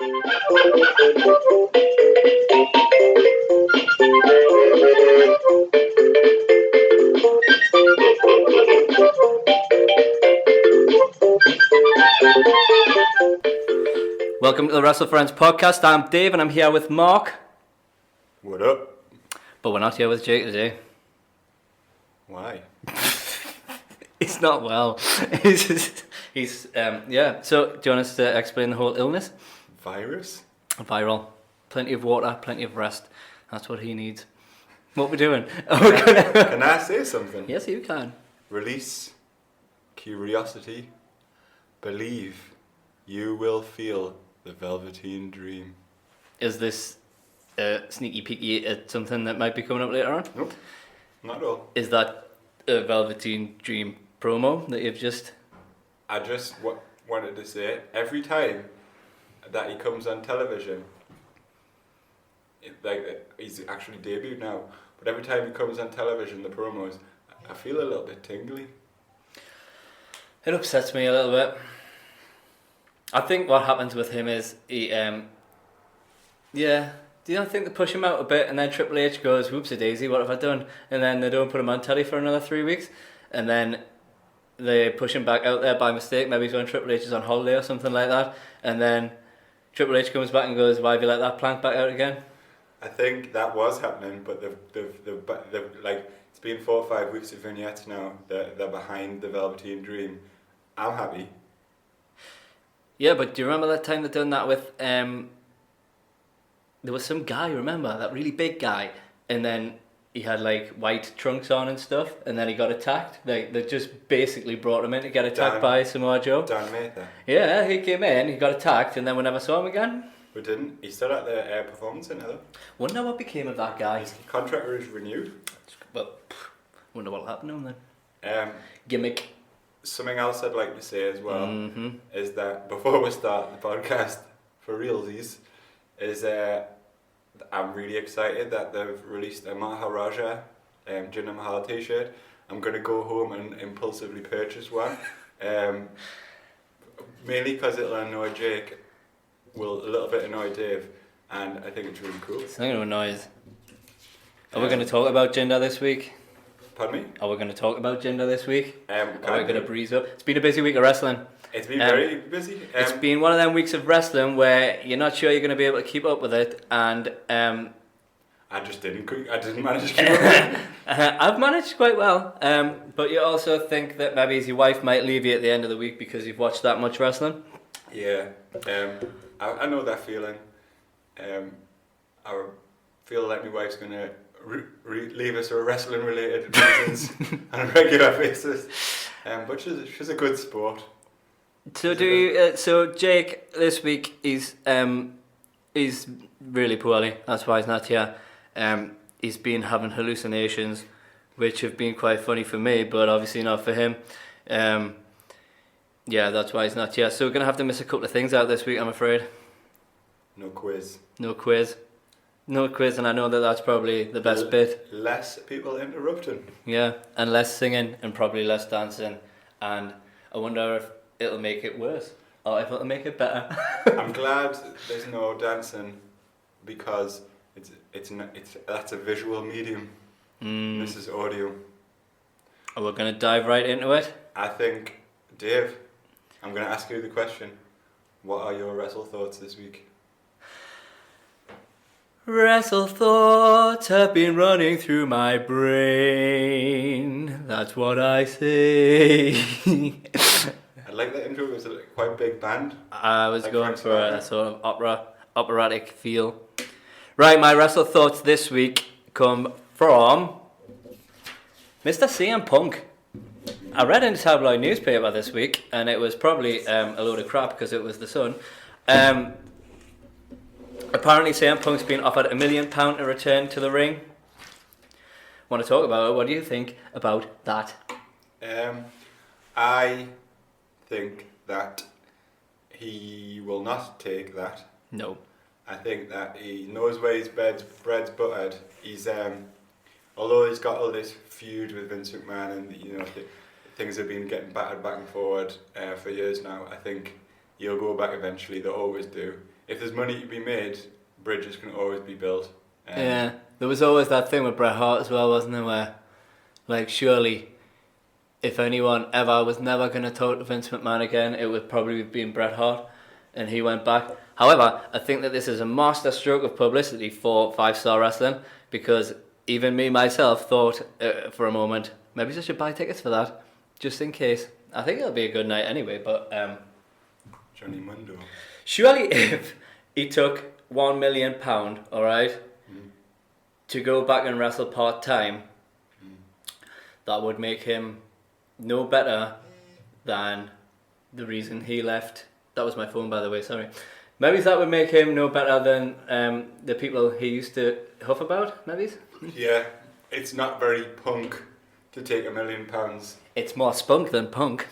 Welcome to the WrestleFriends Podcast. I'm Dave and I'm here with Mark. What up? But we're not here with Jake today. Why? He's not well. he's yeah. So, do you want us to explain the whole illness? Virus? Viral. Plenty of water, plenty of rest. That's what he needs. What we're doing? Can I say something? Yes, you can. Release curiosity. Believe you will feel the Velveteen Dream. Is this sneaky peeky at something that might be coming up later on? Nope, not at all. Is that a Velveteen Dream promo that you've just... I just wanted to say, every time that he comes on television, he's actually debuted now, but every time he comes on television, the promos, I feel a little bit tingly. It upsets me a little bit. I think what happens with him is he, do you not think they push him out a bit and then Triple H goes, whoopsie daisy, what have I done? And then they don't put him on telly for another 3 weeks, and then they push him back out there by mistake. Maybe he's when Triple H is on holiday or something like that, and then Triple H comes back and goes, why have you let that plank back out again? I think that was happening, but they've like, it's been 4 or 5 weeks of vignettes now. They're behind the Velveteen Dream. I'm happy. Yeah, but do you remember that time they done that with there was some guy, remember, that really big guy, and then he had like white trunks on and stuff, and then he got attacked. Like, they just basically brought him in to get attacked by Samoa Joe. Dan Mather. Yeah, he came in, he got attacked, and then we never saw him again. We didn't. He's still at the performance centre though. Wonder what became of that guy. His contract was renewed. Well, wonder what'll happen to him then. Gimmick. Something else I'd like to say as well is that before we start the podcast, for realsies, is I'm really excited that they've released a Maharaja Jinder Mahal t-shirt. I'm going to go home and impulsively purchase one, mainly because it'll annoy Jake, a little bit annoy Dave, and I think it's really cool. It's not going to annoy us. Are we going to talk about Jinder this week? Pardon me? Are we going to talk about Jinder this week? Are we going to breeze up? It's been a busy week of wrestling. It's been very busy. It's been one of them weeks of wrestling where you're not sure you're going to be able to keep up with it, and I didn't manage to keep up. I've managed quite well, but you also think that maybe your wife might leave you at the end of the week because you've watched that much wrestling. Yeah, I know that feeling. I feel like my wife's going to leave us for wrestling related reasons on a regular basis, but she's a good sport. So Jake this week is really poorly. That's why he's not here. He's been having hallucinations, which have been quite funny for me, but obviously not for him. Yeah, that's why he's not here. So we're gonna have to miss a couple of things out this week, I'm afraid. No quiz, and I know that's probably the best bit. Less people interrupting. Yeah, and less singing and probably less dancing, and I wonder if it'll make it worse or if it'll make it better. I'm glad there's no dancing because that's a visual medium. This is audio. And we're gonna dive right into it. I think, Dave, I'm gonna ask you the question. What are your WrestleThoughts this week? WrestleThoughts have been running through my brain. That's what I say. I like that intro. It was a quite big band. I was like going for a sort of operatic feel. Right, my WrestleThoughts this week come from Mr. CM Punk. I read in the tabloid newspaper this week, and it was probably a load of crap because it was the Sun. Apparently CM Punk's been offered £1 million to return to the ring. Want to talk about it? What do you think about that? I think that he will not take that. No. I think that he knows where his bread's buttered. He's although he's got all this feud with Vince McMahon, and things have been getting battered back and forward for years now. I think he'll go back eventually. They always do. if there's money to be made, bridges can always be built. Yeah, there was always that thing with Bret Hart as well, wasn't there, where, like, surely, if anyone ever was never going to talk to Vince McMahon again, it would probably have been Bret Hart, and he went back. However, I think that this is a master stroke of publicity for 5-Star Wrestling, because even me, myself, thought for a moment, maybe I should buy tickets for that, just in case. I think it'll be a good night anyway, but... Johnny Mundo. Surely if he took £1 million, alright, to go back and wrestle part-time, that would make him no better than the reason he left. That was my phone, by the way, sorry. Maybe that would make him no better than the people he used to huff about, maybe? Yeah, it's not very punk to take £1 million. It's more spunk than punk.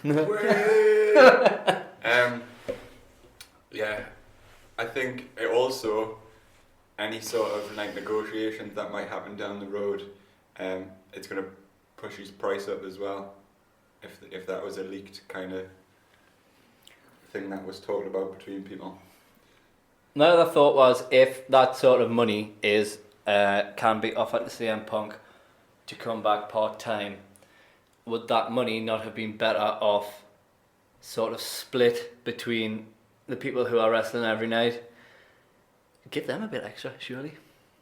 Yeah, I think it also, any sort of like negotiations that might happen down the road, it's going to push his price up as well. If that was a leaked kind of thing that was talked about between people. My other thought was, if that sort of money is can be offered to CM Punk to come back part-time, would that money not have been better off sort of split between the people who are wrestling every night? Give them a bit extra, surely.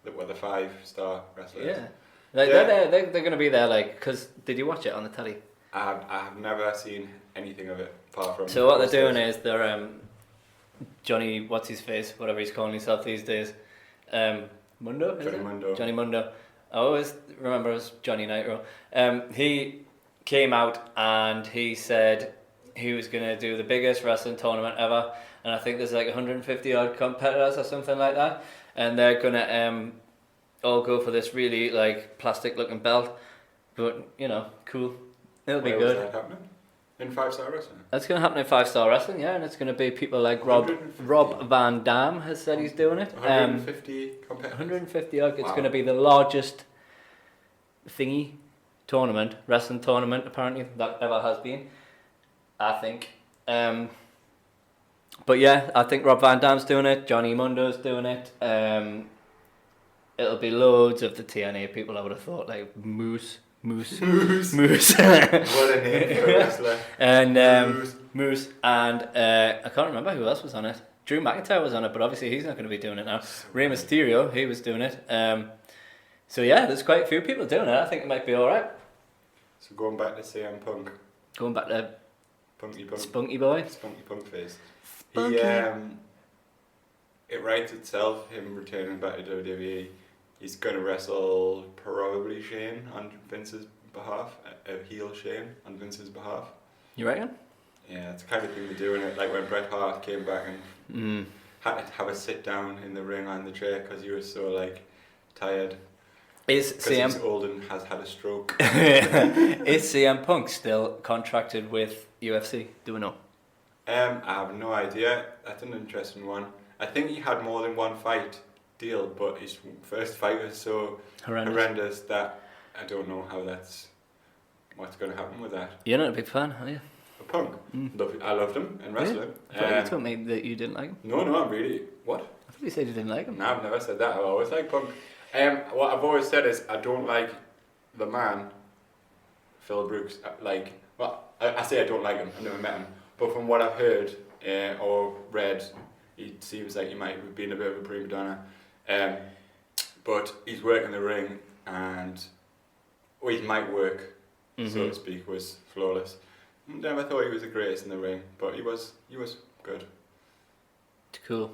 The 5-star wrestlers. Yeah. Like, yeah. They're going to be there, like, because did you watch it on the telly? I have never seen anything of it apart from... So what they're doing is they're Johnny, what's his face, whatever he's calling himself these days, Mundo, is Johnny it? Mundo. Johnny Mundo. I always remember as Johnny Nitro. He came out and he said he was going to do the biggest wrestling tournament ever, and I think there's like 150 odd competitors or something like that, and they're going to all go for this really like plastic looking belt, but you know, cool. It'll be good. Was that happening? In 5-star wrestling? That's going to happen in 5-star wrestling, yeah, and it's going to be people like Rob Van Dam has said he's doing it. 150 competitors? 150 odd. It's going to be the largest thingy tournament, wrestling tournament apparently, that ever has been, I think. But yeah, I think Rob Van Dam's doing it, Johnny Mundo's doing it. It'll be loads of the TNA people, I would have thought, like Moose. What a name for a wrestler. And Moose. And I can't remember who else was on it. Drew McIntyre was on it, but obviously he's not going to be doing it now. Rey Mysterio, he was doing it. So yeah, there's quite a few people doing it. I think it might be alright. So going back to CM Punk. Going back to Punky Punk. Spunky boy. Spunky Punk face. Spunky. It writes itself, him returning back to WWE. He's going to wrestle probably Shane on Vince's behalf, a heel Shane on Vince's behalf. You reckon? Yeah, it's the kind of thing they do in it. Like when Bret Hart came back and had to have a sit down in the ring on the chair because he was so like tired. Is CM he's old and has had a stroke. Is CM Punk still contracted with UFC? Do we know? I have no idea. That's an interesting one. I think he had more than one fight deal, but his first fight was so horrendous that I don't know what's going to happen with that. You're not a big fan, are you? Of Punk? I loved him in wrestling. I thought you told me that you didn't like him. No, I'm really... What? I thought you said you didn't like him. No, I've never said that. I've always liked Punk. What I've always said is I don't like the man, Phil Brooks. I say I don't like him. I've never met him. But from what I've heard or read, he seems like he might have been a bit of a prima donna. But his work in the ring and his mic work, so to speak, was flawless. Never thought he was the greatest in the ring, but he was good. Cool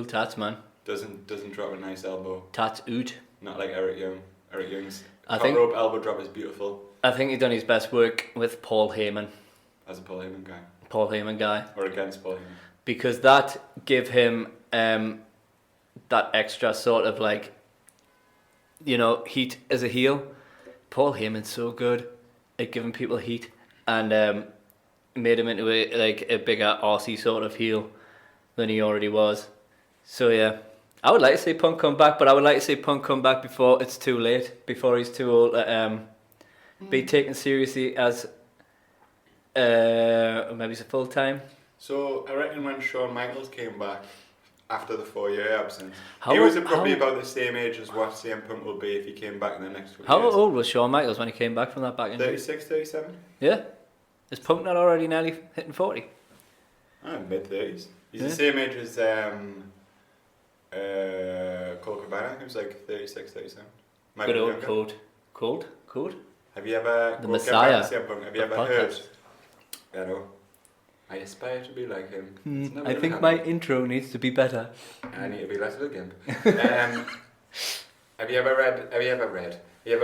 tats, man. Doesn't drop a nice elbow. Tats oot. Not like Eric Young. Eric Young's top rope elbow drop is beautiful. I think he's done his best work with Paul Heyman. As a Paul Heyman guy. Paul Heyman guy. Or against Paul Heyman. Because that give him that extra sort of like, heat as a heel. Paul Heyman's so good at giving people heat, and made him into a bigger Aussie sort of heel than he already was. So yeah, I would like to see Punk come back, but I would like to see Punk come back before it's too late, before he's too old to be taken seriously as maybe it's a full time. So I reckon when Shawn Michaels came back, after the 4-year absence. He was probably about the same age as what CM Punk will be if he came back in the next 2 years. How old was Shawn Michaels when he came back from that back injury? 36, 37? Yeah. Is Punk not already nearly hitting 40? Mid-30s. He's the same age as Cole Cabana, who's like 36, 37. Good old Cold. Have you ever... The Messiah. Have you ever heard... I know. I aspire to be like him. I think my intro needs to be better. I need to be less of a gimp. Have you ever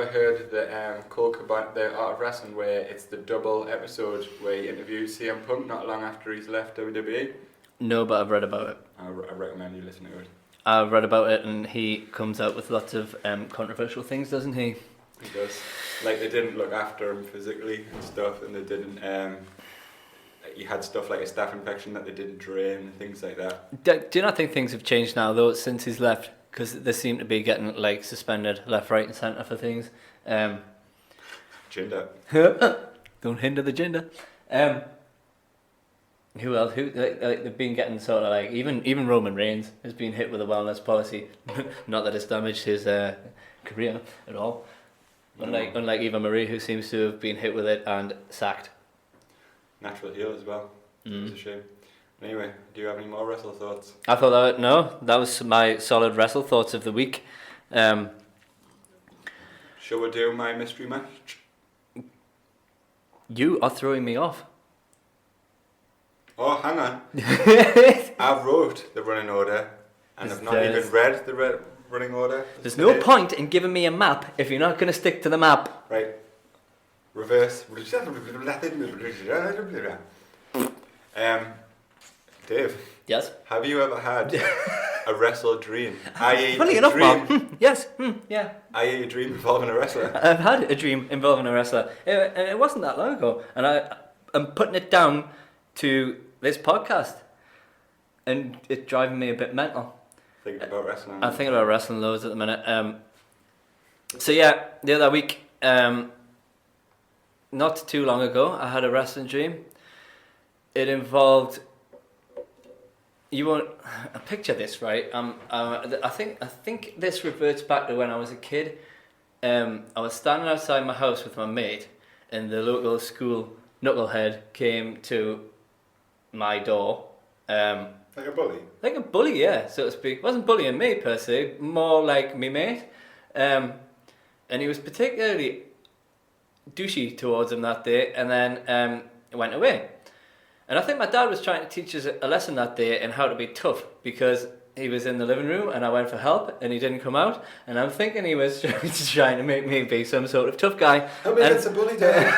heard the Cole Cabana, the Art of Wrestling, where it's the double episode where he interviews CM Punk not long after he's left WWE? No, but I've read about it. I recommend you listen to it. I've read about it, and he comes out with lots of controversial things, doesn't he? He does. Like, they didn't look after him physically and stuff, and they didn't... he had stuff like a staph infection that they didn't drain and things like that. Do you not think things have changed now, though, since he's left? Because they seem to be getting, like, suspended left, right and centre for things. Ginger. Don't hinder the gender. Who else? They've been getting sort of like even Roman Reigns has been hit with a wellness policy. Not that it's damaged his career at all. Unlike Eva Marie, who seems to have been hit with it and sacked. Natural heel as well. It's a shame. Anyway, do you have any more wrestle thoughts? I thought that was my solid wrestle thoughts of the week. Shall we do my mystery match? You are throwing me off. Oh, hang on. I wrote the running order and I've not even read the running order. There's no point in giving me a map if you're not going to stick to the map. Right. Reverse. Dave. Yes? Have you ever had a wrestle dream? I.e. Funny enough, Mark. Yes. Yeah. I.e. a dream involving a wrestler. I've had a dream involving a wrestler. And it wasn't that long ago. And I'm putting it down to this podcast. And it's driving me a bit mental. Thinking about wrestling. I'm thinking about wrestling loads at the minute. So yeah, the other week, not too long ago, I had a wrestling dream. It involved... You won't picture this, right? I think this reverts back to when I was a kid. I was standing outside my house with my mate, and the local school knucklehead came to my door. Like a bully? Like a bully, yeah, so to speak. Wasn't bullying me per se, more like me mate. And he was particularly douchey towards him that day, and then went away. And I think my dad was trying to teach us a lesson that day in how to be tough, because he was in the living room and I went for help and he didn't come out, and I'm thinking he was trying to make me be some sort of tough guy. Help me, it's a bully, Dad.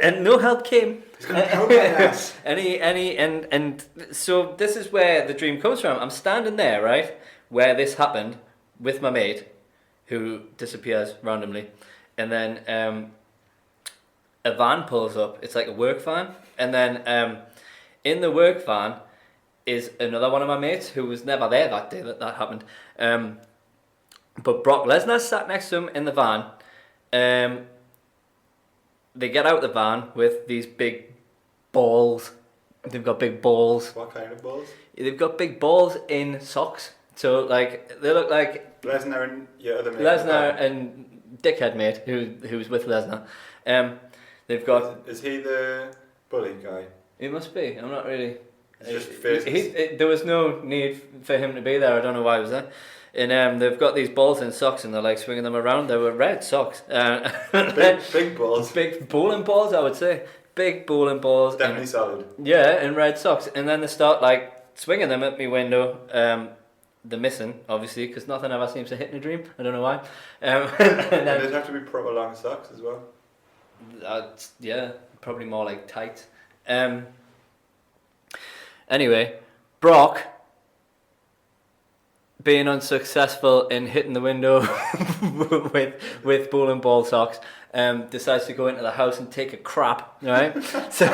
And no help came. He's going to pound my ass. And so this is where the dream comes from. I'm standing there, right, where this happened with my mate, who disappears randomly, and then a van pulls up. It's like a work van, and then in the work van is another one of my mates who was never there that day that happened. But Brock Lesnar sat next to him in the van. They get out the van with these big balls. They've got big balls. What kind of balls? They've got big balls in socks. So like they look like Lesnar and your other mate. Lesnar and dickhead mate who was with Lesnar. They've got. Is he the bully guy? He must be. I'm not really. There was no need for him to be there. I don't know why he was there. And they've got these balls in socks and they're like swinging them around. They were red socks. Big balls. Big bowling balls, I would say. Big bowling balls. Definitely solid. Yeah, and red socks. And then they start like swinging them at my window. They're missing, obviously, because nothing ever seems to hit in a dream. I don't know why. And they'd have to be proper long socks as well. Yeah, probably more like tight. Anyway, Brock, being unsuccessful in hitting the window with bowling ball socks, decides to go into the house and take a crap, right? So,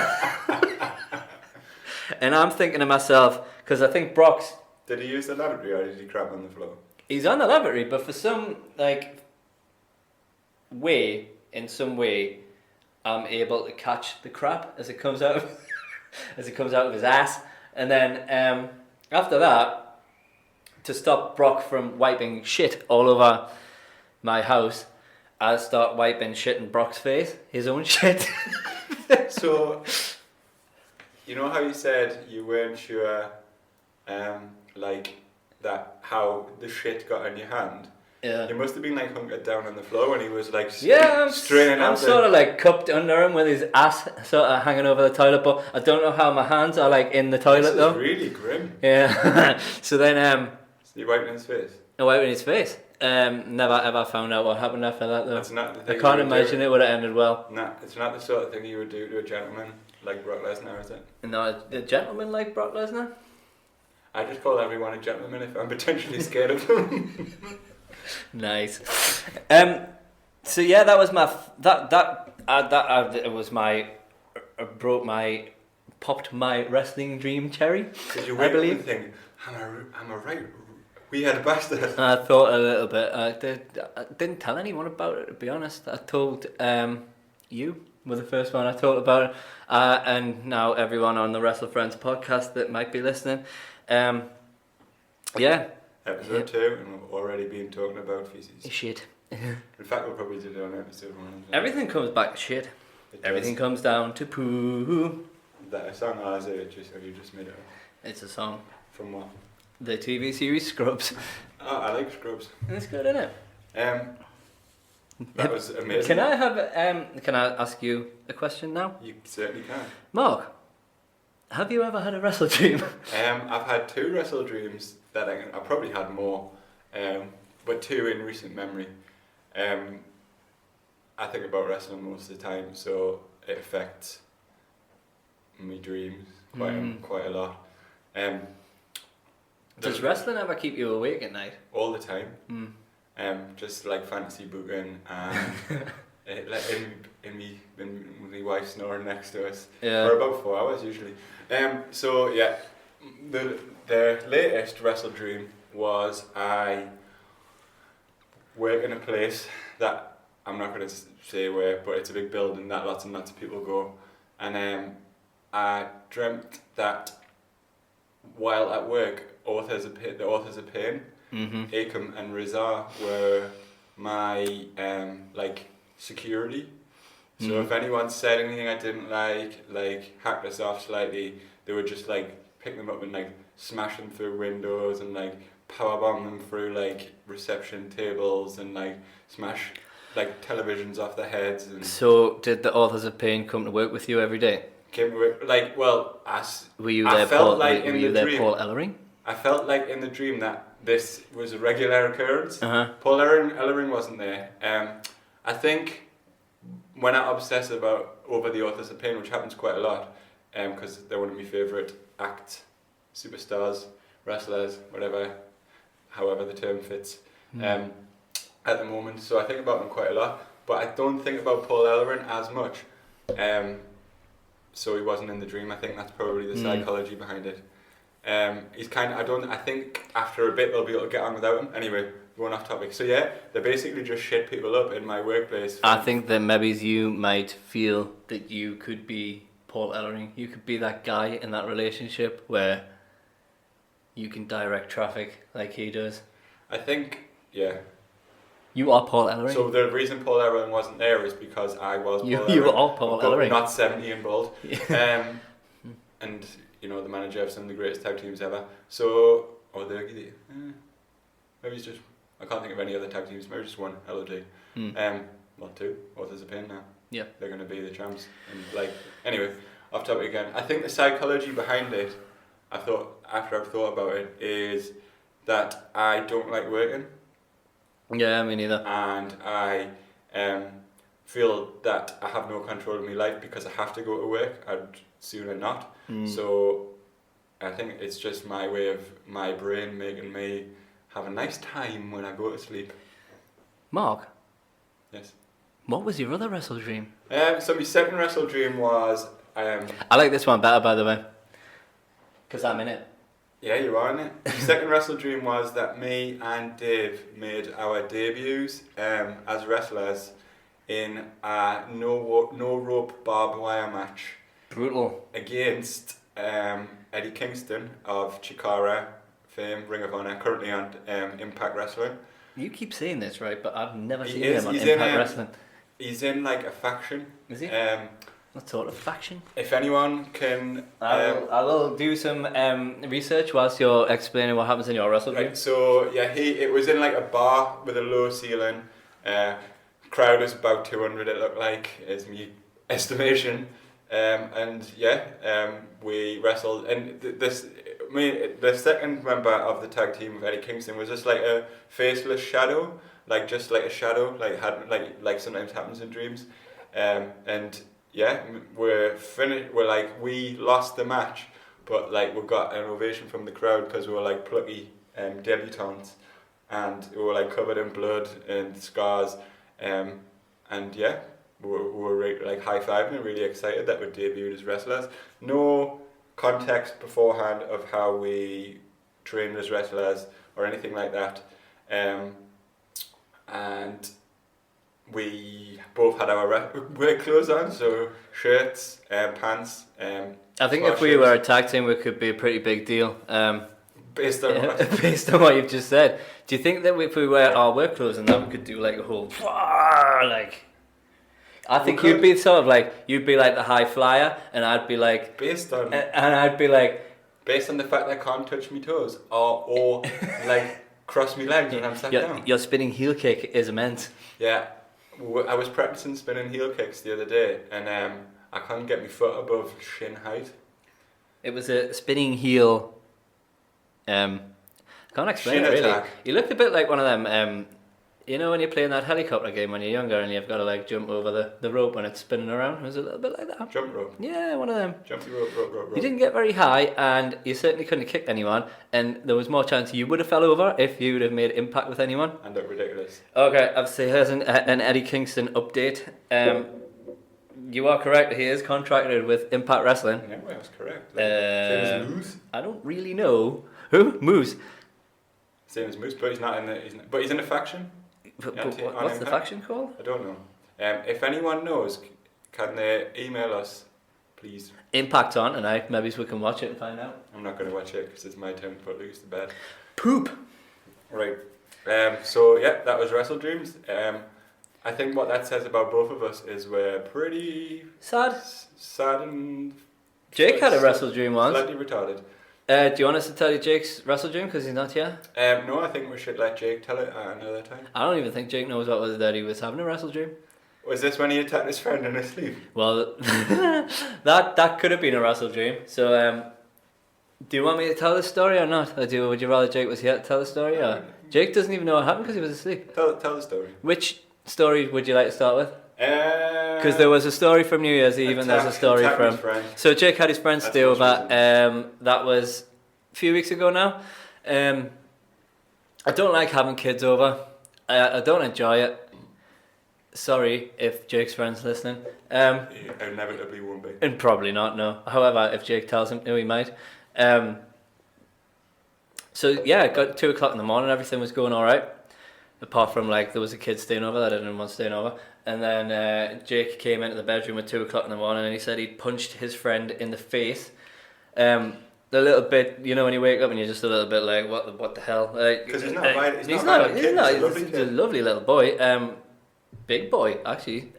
and I'm thinking to myself, because I think Brock's... Did he use the lavatory or did he crap on the floor? He's on the lavatory, but for some, like, in some way, I'm able to catch the crap as it comes out of, as it comes out of his ass, and then After that, to stop Brock from wiping shit all over my house, I start wiping shit in Brock's face, his own shit. So, you know how you said you weren't sure, like, that how the shit got on your hand? Yeah. You must have been like hunkered down on the floor when he was like I'm straining out sort of like cupped under him with his ass sort of hanging over the toilet, but I don't know how my hands are like in the toilet though. This is really grim. Yeah. So then So you wiped in his face? I wiped in his face. Never ever found out what happened after that though. That's not the I thing. can't imagine it would have ended well. Nah, it's not the sort of thing you would do to a gentleman like Brock Lesnar, is it? No, a gentleman like Brock Lesnar? I just call everyone a gentleman if I'm potentially scared of them. Nice. So yeah, that was my it was my popped my wrestling dream cherry. Did you I wake up believe. and think, I'm a right weird bastard? I thought a little bit. I didn't tell anyone about it, to be honest. I told you were the first one I told about it, and now everyone on the WrestleFriends podcast that might be listening. Yeah. Episode 2, and we've already been talking about feces. Shit. In fact, we'll probably do it on episode 1. Everything comes back to shit. Everything comes down to poo. That a song, or is it just, have you just made it up? It's a song. From what? The TV series Scrubs. Oh, I like Scrubs. It's good, isn't it? That was amazing. Can I ask you a question now? You certainly can. Mark, have you ever had a wrestle dream? I've had 2 wrestle dreams that I probably had more, but 2 in recent memory. I think about wrestling most of the time, so it affects my dreams quite a lot. Does wrestling ever keep you awake at night? All the time. Just like fantasy booking and in my wife snoring next to us for about 4 hours usually. So yeah, the latest wrestle dream was I work in a place that I'm not going to say where, but it's a big building that lots and lots of people go, and I dreamt that while at work, the authors of Pain, Akam and Rizar were my security. So if anyone said anything I didn't like hacked us off slightly, they would just pick them up and smash them through windows and powerbomb them through reception tables and smash televisions off their heads. And so did the Authors of Pain come to work with you every day? Came to work, were you there, Paul Ellering? I felt like in the dream that this was a regular occurrence. Uh-huh. Ellering wasn't there. I think when I obsess over the Authors of Pain, which happens quite a lot, because they're one of my favourite acts, superstars, wrestlers, whatever, however the term fits, at the moment. So I think about them quite a lot, but I don't think about Paul Ellering as much. So he wasn't in the dream. I think that's probably the psychology behind it. He's I think after a bit they'll be able to get on without him. Anyway, going off topic. So yeah, they basically just shit people up in my workplace. I think that maybe you might feel that you could be Paul Ellering. You could be that guy in that relationship where you can direct traffic like he does. I think, yeah. You are Paul Ellering. So the reason Paul Ellering wasn't there is because I was Paul Ellering. You are Paul Ellering. Not 70 and bald. And, the manager of some of the greatest tag teams ever. So, maybe it's just, I can't think of any other tag teams, maybe just one, LOD. Well, 2, Authors of Pain now. Yeah. They're going to be the champs. And anyway, off topic again. I think the psychology behind it, after I've thought about it, is that I don't like working. Yeah, me neither. And I feel that I have no control of my life because I have to go to work. I'd sooner not. So I think it's just my way of my brain making me have a nice time when I go to sleep. Mark? Yes? What was your other wrestle dream? So my second wrestle dream was... I like this one better, by the way. Because I'm in it. Yeah, you are in it. My second wrestle dream was that me and Dave made our debuts as wrestlers in a no rope barbed wire match. Brutal. Against Eddie Kingston of Chikara fame, Ring of Honor, currently on Impact Wrestling. You keep saying this, right? But I've never seen He's him on Impact Wrestling. He's in like a faction. Is he? What sort of faction? If anyone can... I will do some research whilst you're explaining what happens in your wrestle game. Right, so yeah, it was in like a bar with a low ceiling. Crowd was about 200, it looked like, is my estimation. And yeah, we wrestled, and the second member of the tag team of Eddie Kingston was just like a faceless shadow, just like a shadow, like sometimes happens in dreams. And yeah, we lost the match, but like we got an ovation from the crowd because we were like plucky debutantes, and we were like covered in blood and scars, and yeah. We were like high-fiving and really excited that we debuted as wrestlers. No context beforehand of how we trained as wrestlers or anything like that. And we both had our work clothes on, so shirts, pants. I think if we were a tag team, we could be a pretty big deal. Based on what you've just said. Do you think that if we wear our work clothes and that we could do like a whole like... I think you'd be sort of like, you'd be like the high flyer, and I'd be like... Based on... And I'd be like... Based on the fact that I can't touch my toes, or like cross my legs when I'm sat down. Your spinning heel kick is immense. Yeah, I was practicing spinning heel kicks the other day, and I can't get my foot above shin height. It was a spinning heel... I can't explain it really. Attack. You looked a bit like one of them... you know when you're playing that helicopter game when you're younger and you've got to like jump over the rope when it's spinning around? It was a little bit like that. Jump rope? Yeah, one of them. Jumpy rope. You didn't get very high, and you certainly couldn't have kicked anyone, and there was more chance you would have fell over if you would have made impact with anyone. And looked ridiculous. Okay, obviously here's an Eddie Kingston update. You are correct, he is contracted with Impact Wrestling. Yeah, well, that's correct. Same as Moose? I don't really know. Who? Moose? Same as Moose, but he's not in the... But he's in a faction? What's the faction called? I don't know. If anyone knows, can they email us, please? Impact on tonight. Maybe we can watch it and find out. I'm not going to watch it because it's my time to put Luke's to bed. Poop. Right. So yeah, that was Wrestle Dreams. I think what that says about both of us is we're pretty sad and Jake had a wrestle dream once. Slightly retarded. Do you want us to tell you Jake's wrestle dream because he's not here? No, I think we should let Jake tell it at another time. I don't even think Jake knows what was that he was having a wrestle dream. Was this when he attacked his friend in his sleep? Well, that could have been a wrestle dream. So, do you want me to tell the story or not? Or would you rather Jake was here to tell the story? Or Jake doesn't even know what happened because he was asleep. Tell the story. Which story would you like to start with? Because there was a story from New Year's Eve and there's a story from... So Jake had his friend stay over. That was a few weeks ago now. I don't like having kids over. I don't enjoy it. Sorry if Jake's friend's listening. Inevitably won't be. And probably not, no. However, if Jake tells him to, he might. So yeah, it got 2 o'clock in the morning, everything was going alright. Apart from like there was a kid staying over that I didn't want staying over. And then Jake came into the bedroom at 2 o'clock in the morning and he said he'd punched his friend in the face. A little bit, you know, when you wake up and you're just a little bit like, what the hell? Because he's not violent. He's not. He's a lovely little boy. Big boy, actually.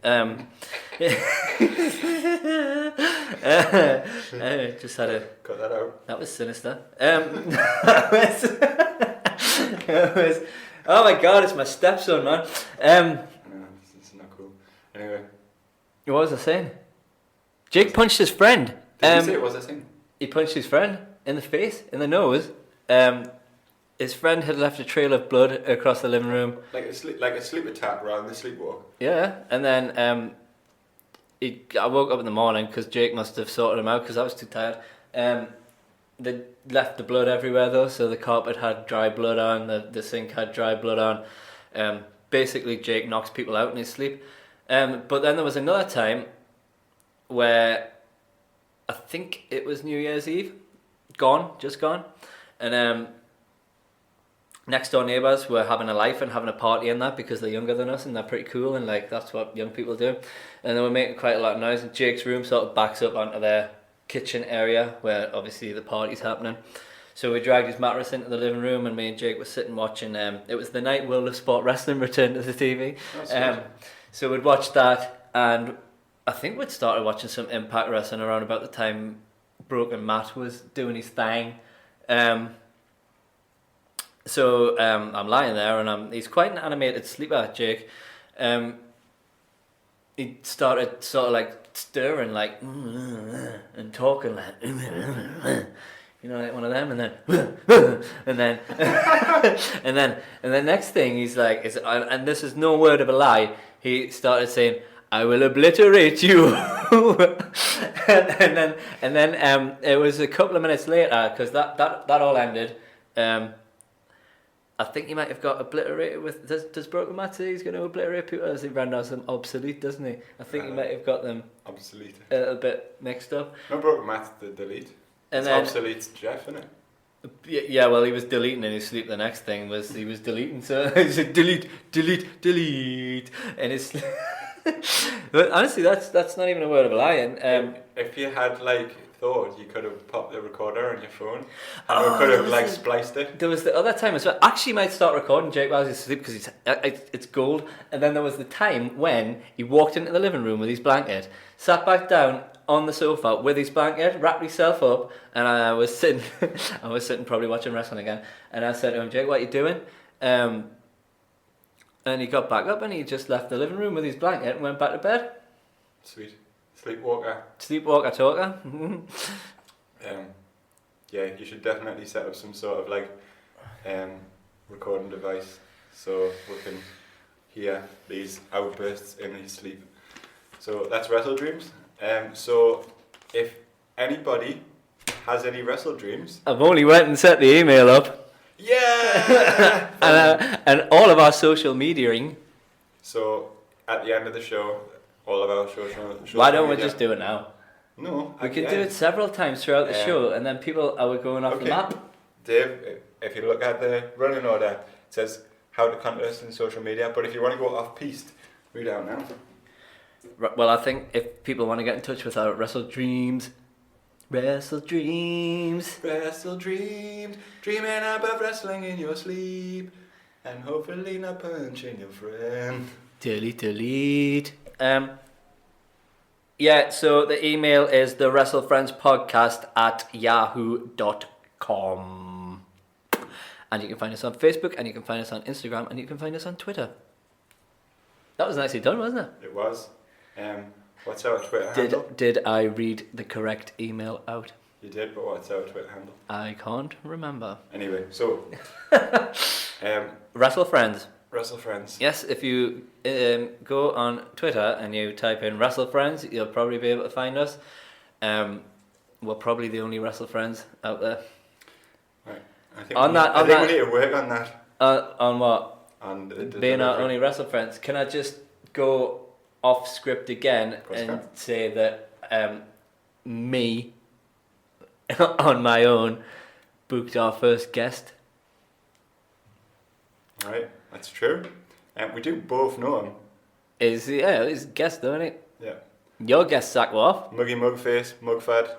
Just had a... Cut that out. That was sinister. Oh my god, it's my stepson, man. No, it's not cool. Anyway. What was I saying? Jake punched his friend. Did you say what was I saying? He punched his friend in the face, in the nose. His friend had left a trail of blood across the living room. Like a sleep attack rather than a sleepwalk. Yeah, and then I woke up in the morning because Jake must have sorted him out because I was too tired. They left the blood everywhere though, so the carpet had dry blood on, the sink had dry blood on. Basically, Jake knocks people out in his sleep. But then there was another time where I think it was New Year's Eve, just gone, and next door neighbours were having a life and having a party and that because they're younger than us and they're pretty cool and like that's what young people do, and they were making quite a lot of noise and Jake's room sort of backs up onto their kitchen area where obviously the party's happening. So we dragged his mattress into the living room, and me and Jake were sitting watching. It was the night World of Sport Wrestling returned to the TV. So we'd watched that, and I think we'd started watching some Impact Wrestling around about the time Broken Matt was doing his thing. So I'm lying there, and he's quite an animated sleeper, Jake. He started sort of like stirring, like and talking like, you know, like one of them, and then and then next thing he's like, and this is no word of a lie. He started saying, "I will obliterate you," and then it was a couple of minutes later, because that all ended. I think he might have got obliterated with. Does Broken Matt say he's going to obliterate people? As he ran out some obsolete, doesn't he? I think he might have got them obsolete a little bit mixed up. No, Broken Matt's the delete. And it's then, obsolete's Jeff, isn't it? Yeah, well, he was deleting in his sleep. The next thing was he was deleting. So he said delete, and it's. But honestly, that's not even a word of a lie. And if you had thought, you could have popped the recorder on your phone, and we could have spliced it. There was the other time as well. Actually, might start recording Jake while he's asleep because it's gold. And then there was the time when he walked into the living room with his blanket, sat back down on the sofa with his blanket, wrapped himself up, and I was sitting probably watching wrestling again. And I said to him, "Jake, what are you doing?" And he got back up and he just left the living room with his blanket and went back to bed. Sweet. Sleepwalker. Sleepwalker talker. Yeah, you should definitely set up some sort of recording device so we can hear these outbursts in his sleep. So that's Wrestle Dreams. So if anybody has any Wrestle Dreams, I've only went and set the email up. Yeah! and all of our social mediaing. So at the end of the show, all of our social Why don't we media, just do it now? No, we could do it several times throughout the show, and then people are going off the map. Dave, if you look at the running order, it says how to contact us in social media, but if you want to go off piste, read out now. Well, I think if people want to get in touch with our Wrestle Dreams, dreaming about wrestling in your sleep, and hopefully not punching your friend. Delete. Yeah, so the email is the WrestleFriends Podcast at yahoo.com. And you can find us on Facebook, and you can find us on Instagram, and you can find us on Twitter. That was nicely done, wasn't it? It was. What's our Twitter handle? Did I read the correct email out? You did, but what's our Twitter handle? I can't remember. Anyway, so WrestleFriends. WrestleFriends. Yes, if you go on Twitter and you type in WrestleFriends, you'll probably be able to find us. We're probably the only WrestleFriends out there. Right. I think we need to work on that. On what? On being our only WrestleFriends. Can I just go off script again and say that me on my own booked our first guest? Right, that's true. We do both know him. He's a guest though, isn't it? Yeah. Your guest sack off. Mugface, Mugfad.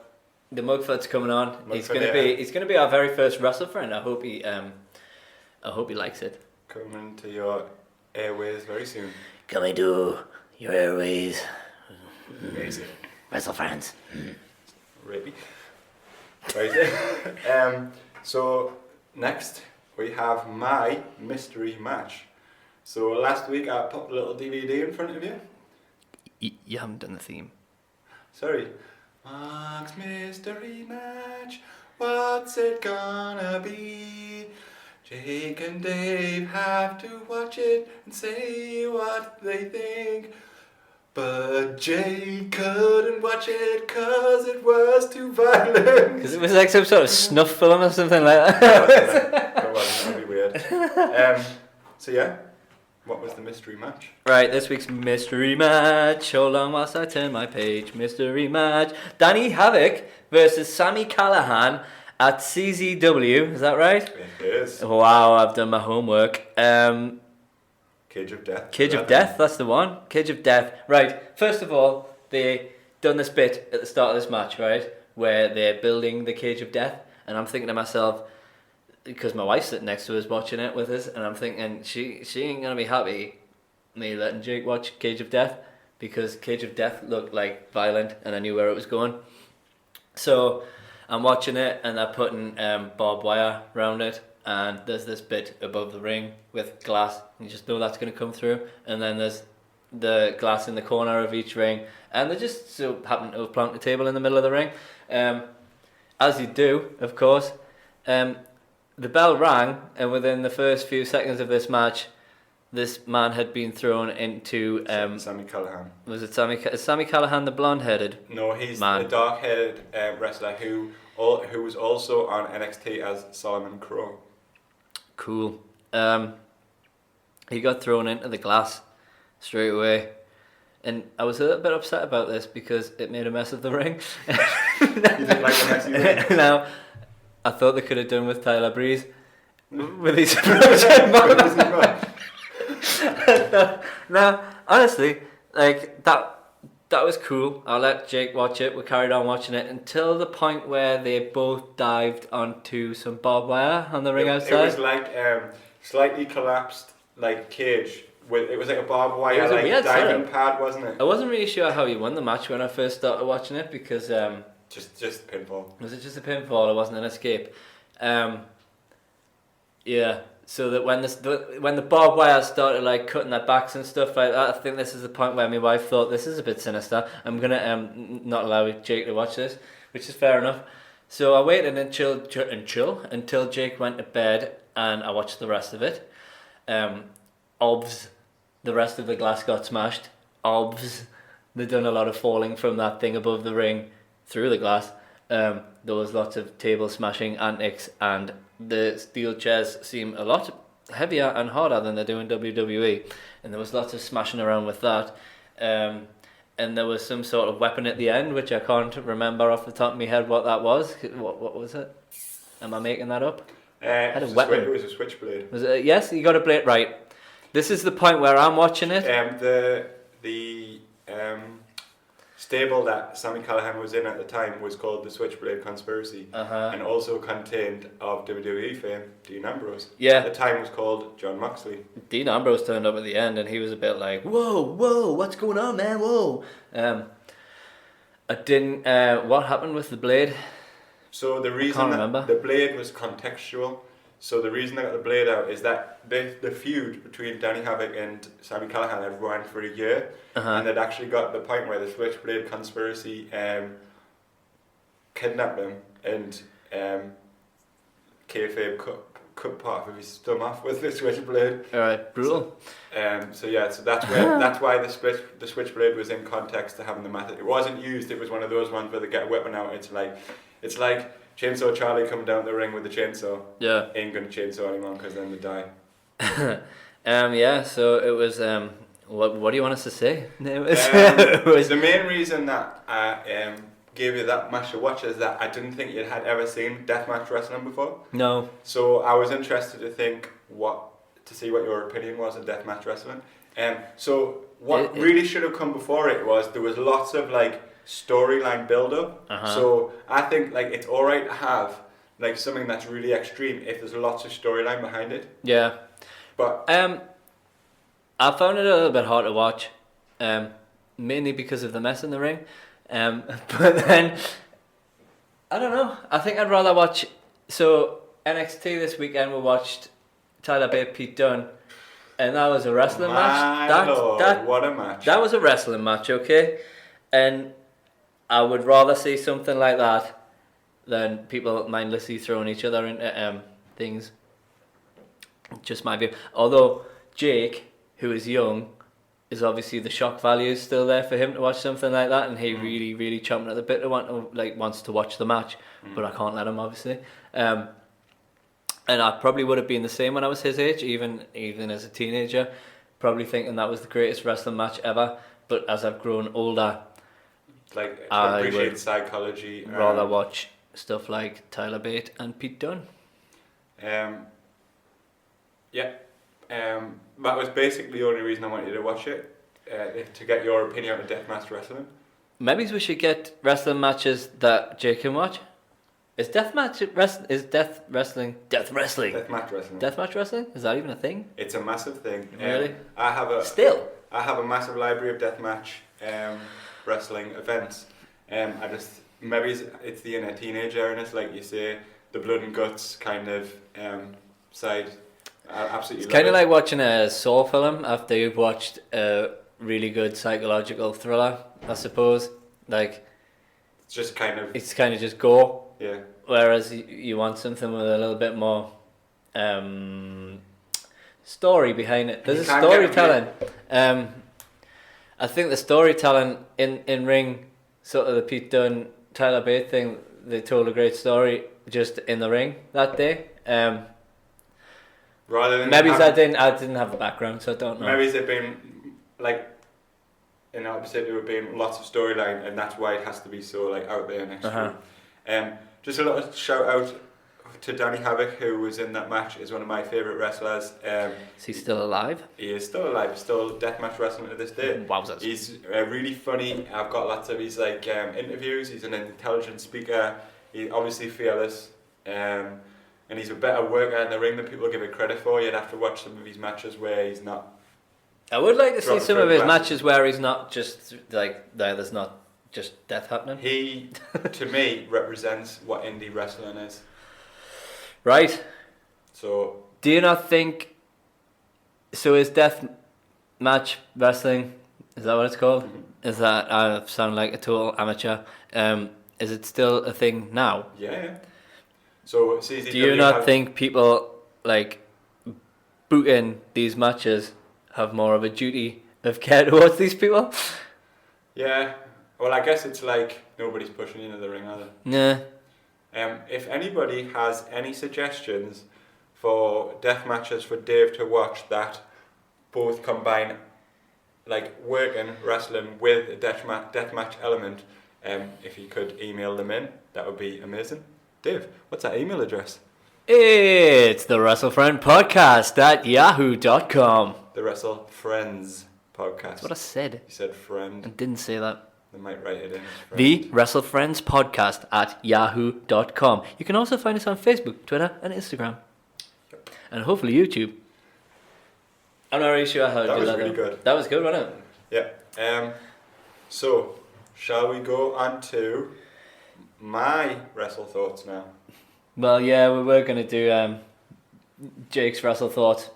The Mugfad's coming on. Mugfad, he's gonna be our very first WrestleFriend. I hope he likes it. Coming to your airways very soon. Coming to your airways. WrestleFriends. Rapey. Right. So next we have my mystery match. So last week I popped a little DVD in front of you. You haven't done the theme. Sorry. Mark's mystery match. What's it gonna be? Jake and Dave have to watch it and say what they think. But Jake couldn't watch it cause it was too violent. Because it was like some sort of snuff film or something like that. That wasn't, that'd be weird. So yeah, what was the mystery match? Right, this week's mystery match. Hold on whilst I turn my page. Mystery match. Danny Havoc versus Sami Callihan at CZW. Is that right? It is. Wow, I've done my homework. Cage of Death. Cage of Death, that's the one. Cage of Death. Right, first of all, they done this bit at the start of this match, right? where they're building the cage of death, and I'm thinking to myself, because my wife's sitting next to us watching it with us, and I'm thinking she ain't gonna be happy me letting Jake watch Cage of Death, because Cage of Death looked like violent and I knew where it was going. So I'm watching it and they're putting barbed wire around it, and there's this bit above the ring with glass, and you just know that's going to come through, and then there's the glass in the corner of each ring, and they just so happen to have planted a table in the middle of the ring, as you do, of course. The bell rang, and within the first few seconds of this match, this man had been thrown into Sami Callihan. Was it Sami Callihan, the blonde-headed? No, he's man. the dark-headed wrestler who was also on NXT as Solomon Crow. Cool. He got thrown into the glass straight away, and I was a little bit upset about this because it made a mess of the ring. You didn't like the messy ring? Now, I thought they could have done with Tyler Breeze with his approach. No, honestly, like that was cool. I let Jake watch it. We carried on watching it until the point where they both dived onto some barbed wire on the ring outside. It was like slightly collapsed, like cage. It was like a barbed wire, like diving pad, wasn't it? I wasn't really sure how he won the match when I first started watching it, because just pinfall. Was it just a pinfall? It wasn't an escape. Yeah. So that when the barbed wire started like cutting their backs and stuff like that, I think this is the point where my wife thought, this is a bit sinister. I'm gonna not allow Jake to watch this, which is fair enough. So I waited until Jake went to bed, and I watched the rest of it. Obvs, the rest of the glass got smashed. Obvs, they done a lot of falling from that thing above the ring through the glass. There was lots of table smashing antics, and the steel chairs seem a lot heavier and harder than they do in WWE, and there was lots of smashing around with that. And there was some sort of weapon at the end, which I can't remember off the top of my head what that was. What was it? Am I making that up? It was a switchblade. Was it? Yes, you got a blade right. This is the point where I'm watching it. The stable that Sami Callihan was in at the time was called the Switchblade Conspiracy, and also contained of WWE fame Dean Ambrose. Yeah. At the time was called John Moxley. Dean Ambrose turned up at the end, and he was a bit like, whoa, what's going on, man, whoa. I didn't, what happened with the blade? So the reason that the blade was contextual. So the reason I got the blade out is that the feud between Danny Havoc and Sami Callihan had run for a year, and they'd actually got to the point where the Switchblade Conspiracy kidnapped him, and kayfabe cut part of his stomach with the switchblade. Alright, brutal. So that's why the switchblade was in context to having the method. It wasn't used. It was one of those ones where they get a weapon out. It's like Chainsaw Charlie coming down the ring with the chainsaw. Yeah. Ain't gonna chainsaw anyone because then they die. Yeah. So it was. What do you want us to say? It was the main reason that I gave you that match to watch is that I didn't think you had ever seen deathmatch wrestling before. No. So I was interested to see what your opinion was of deathmatch wrestling. So what really should have come before it was there was lots of like storyline build up. So I think like it's alright to have like something that's really extreme if there's lots of storyline behind it. Yeah. But I found it a little bit hard to watch, mainly because of the mess in the ring. But then I don't know. I think I'd rather watch. So NXT this weekend we watched Tyler Bate, Pete Dunne, and that was a wrestling match. What a match! That was a wrestling match, okay. And I would rather see something like that than people mindlessly throwing each other into things. Just my view. Although Jake, who is young, is obviously the shock value is still there for him to watch something like that, and he really, really chomping at the bit to wants to watch the match, but I can't let him obviously. And I probably would have been the same when I was his age, even as a teenager, probably thinking that was the greatest wrestling match ever. But as I've grown older, like I appreciate psychology. Rather watch stuff like Tyler Bate and Pete Dunne. That was basically the only reason I wanted you to watch it, to get your opinion on deathmatch wrestling. maybe we should get wrestling matches that Jake can watch. Is deathmatch wrestling? Deathmatch wrestling. Deathmatch wrestling? Is that even a thing? It's a massive thing. Really? I have a massive library of deathmatch wrestling events. Maybe it's the inner teenage earnest, like you say, the blood and guts kind of side. I absolutely. It's kind of like watching a Saw film after you've watched a really good psychological thriller, I suppose. Like, it's kind of just go. Yeah. Whereas you want something with a little bit more story behind it. There's a storytelling. I think the storytelling in ring, sort of the Pete Dunne, Tyler Bate thing, they told a great story just in the ring that day. Rather than maybe I didn't have a background, so I don't know. Maybe it's been like in opposite, there would be lots of storyline, and that's why it has to be so like out there next week. Just a little shout out to Danny Havoc, who was in that match, is one of my favourite wrestlers. Is he still alive? He is still alive, still deathmatch wrestling to this day. Wowzers. He's really funny. I've got lots of his interviews. He's an intelligent speaker. He's obviously fearless. And he's a better worker in the ring than people give it credit for. You'd have to watch some of his matches where he's not. I would like to see some of his matches where he's not just like there's not just death happening. He, to me, represents what indie wrestling is. Right. So. Do you not think? So is death match wrestling? Is that what it's called? Mm-hmm. Is that I sound like a total amateur? Is it still a thing now? Yeah. So do you not think people like booking these matches have more of a duty of care towards these people? Yeah. Well, I guess it's like nobody's pushing into the ring, are they? Yeah. If anybody has any suggestions for death matches for Dave to watch that both combine like working wrestling with a death match element, if you could email them in, that would be amazing. Dave, what's that email address? It's the WrestleFriends Podcast at yahoo.com. The WrestleFriends Podcast. That's what I said. You said friend. I didn't say that. They might write it in. The WrestleFriends Podcast at yahoo.com. You can also find us on Facebook, Twitter, and Instagram. Yep. And hopefully YouTube. I'm not really sure how to do that. That was really good. That was good, wasn't it? Yeah. So, shall we go on to my WrestleThoughts now? Well, yeah, we were going to do Jake's WrestleThoughts.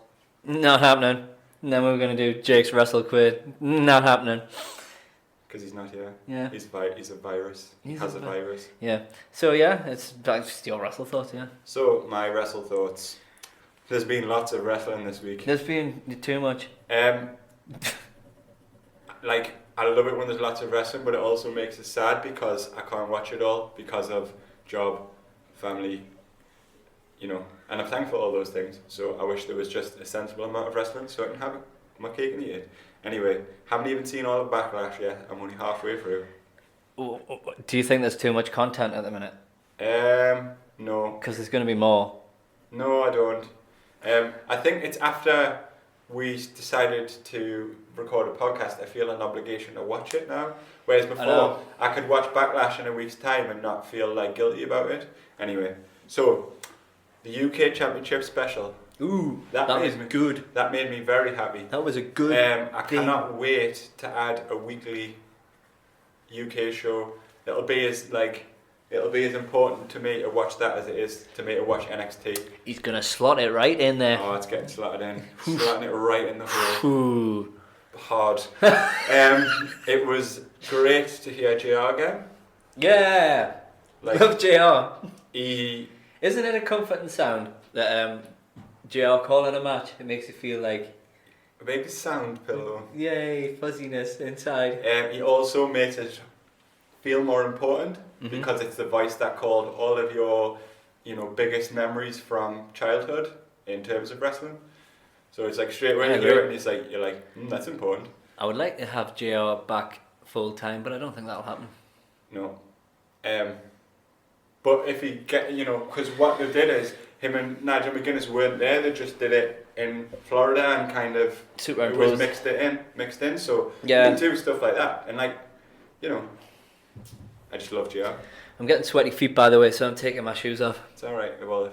Not happening. And then we were going to do Jake's WrestleQuiz. Not happening. Because he's not here. Yeah. He's a virus. He has a virus. Yeah. So, yeah, it's just your WrestleThoughts, yeah. So, my WrestleThoughts. There's been lots of wrestling this week. There's been too much. Like, I love it when there's lots of wrestling, but it also makes it sad because I can't watch it all because of job, family, you know, and I'm thankful for all those things. So I wish there was just a sensible amount of wrestling so I can have my cake and eat it. Anyway, haven't even seen all of Backlash yet. I'm only halfway through. Do you think there's too much content at the minute? No. Because there's going to be more. No, I don't. I think it's after we decided to record a podcast, I feel an obligation to watch it now. Whereas before, I could watch Backlash in a week's time and not feel like guilty about it. Anyway, so the UK Championship special. Ooh, that was good. That made me very happy. That was a good I cannot wait to add a weekly UK show. It'll be as important to me to watch that as it is to me to watch NXT. He's gonna slot it right in there. Oh, it's getting slotted in. Slotting it right in the hole. Ooh. Hard. It was great to hear JR again. Yeah. Love JR. Isn't it a comforting sound that JR calling a match? It makes you feel like a big sound pillow. Yay, fuzziness inside. He also makes it feel more important because it's the voice that called all of your, biggest memories from childhood in terms of wrestling. So it's like straight when you hear it, and it's like you're like, that's important. I would like to have JR back full time, but I don't think that'll happen. No. But if he because what they did is him and Nigel McGuinness weren't there. They just did it in Florida and kind of superimposed. Mixed in. So yeah, you can do stuff like that, and I just love GR. I'm getting sweaty feet, by the way, so I'm taking my shoes off. It's alright, well,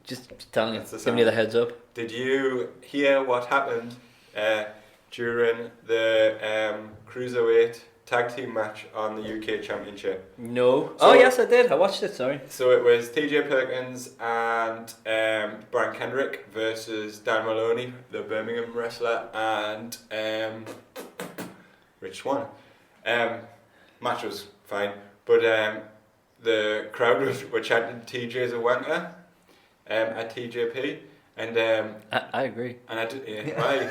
Just telling you, That's the giving you the heads up. did you hear what happened during the Cruiserweight tag team match on the UK Championship? No. So- Oh, yes, I did. I watched it, sorry. So it was TJ Perkins and Brian Kendrick versus Dan Maloney, the Birmingham wrestler, and Rich Swann. Match was fine, but the crowd were chanting TJ's a wanker at TJP, and I agree. and I did, yeah, right.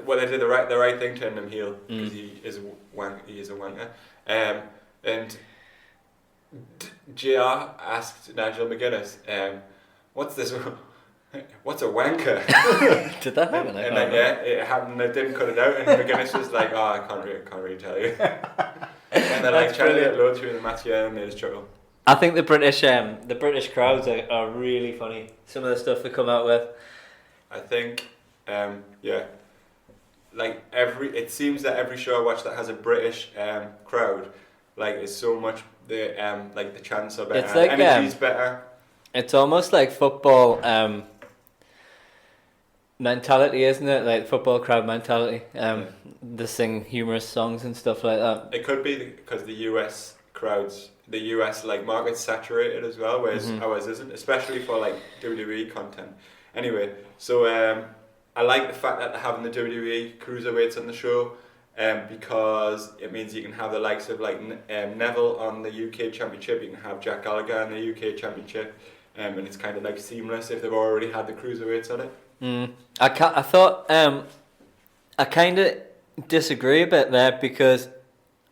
Well, they did the right thing, turning him heel because he is a wanker. And JR asked Nigel McGuinness, "What's this? What's a wanker?" Did that happen? And yeah, it happened. They didn't cut it out, and McGuinness was like, "Oh, I can't really tell you." And they're like trying to get loads through the match, yeah, and they just struggle. I think the British crowds are really funny. Some of the stuff they come out with. I think, yeah, like it seems that every show I watch that has a British crowd, like is so much the chants are better, It's like, energy's better. It's almost like football mentality, isn't it? Like football crowd mentality. They sing humorous songs and stuff like that. It could be because the US crowds, the US like market's saturated as well, whereas ours isn't, especially for like WWE content. Anyway, so I like the fact that they're having the WWE cruiserweights on the show, because it means you can have the likes of like Neville on the UK Championship, you can have Jack Gallagher on the UK Championship, and it's kind of like seamless if they've already had the cruiserweights on it. I thought I kind of disagree a bit there, because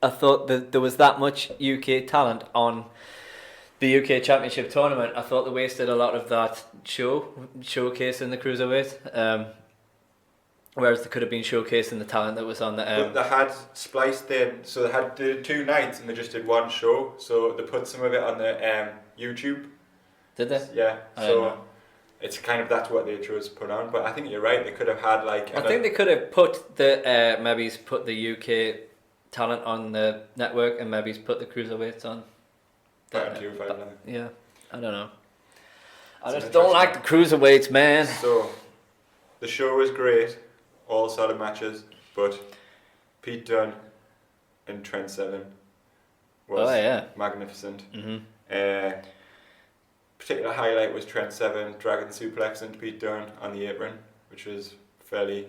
I thought that there was that much UK talent on the UK Championship tournament. I thought they wasted a lot of that showcasing the cruiserweight, whereas they could have been showcasing the talent that was on the. But they had spliced in, so they did 2 nights and they just did one show. So they put some of it on the YouTube. Did they? Yeah. I don't know. It's kind of that's what they chose to put on. But I think you're right. They could have had like. I think they could have put the maybe put the UK talent on the network and maybe put the cruiserweights on. Yeah, I don't know. I just don't like the cruiserweights, man. So, the show was great, all solid matches, but Pete Dunne and Trent Seven was magnificent. Particular highlight was Trent Seven dragon suplex into Pete Dunne on the apron, which was fairly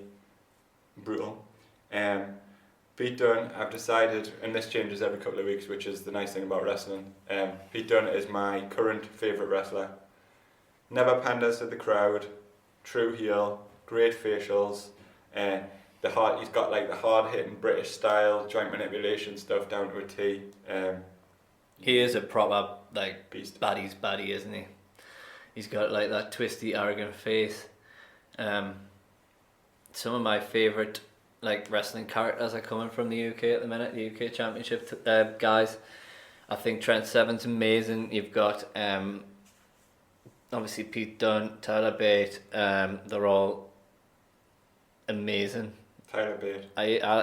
brutal. Pete Dunne, I've decided, and this changes every couple of weeks, which is the nice thing about wrestling. Pete Dunne is my current favourite wrestler. Never panders to the crowd, true heel, great facials. He's got like the hard hitting British style joint manipulation stuff down to a T. He is a proper like beast. Baddie, isn't he? He's got like that twisty, arrogant face. Some of my favourite like wrestling characters are coming from the UK at the minute, the UK Championship guys. I think Trent Seven's amazing. You've got obviously Pete Dunne, Tyler Bate, they're all amazing. Tyler Bate.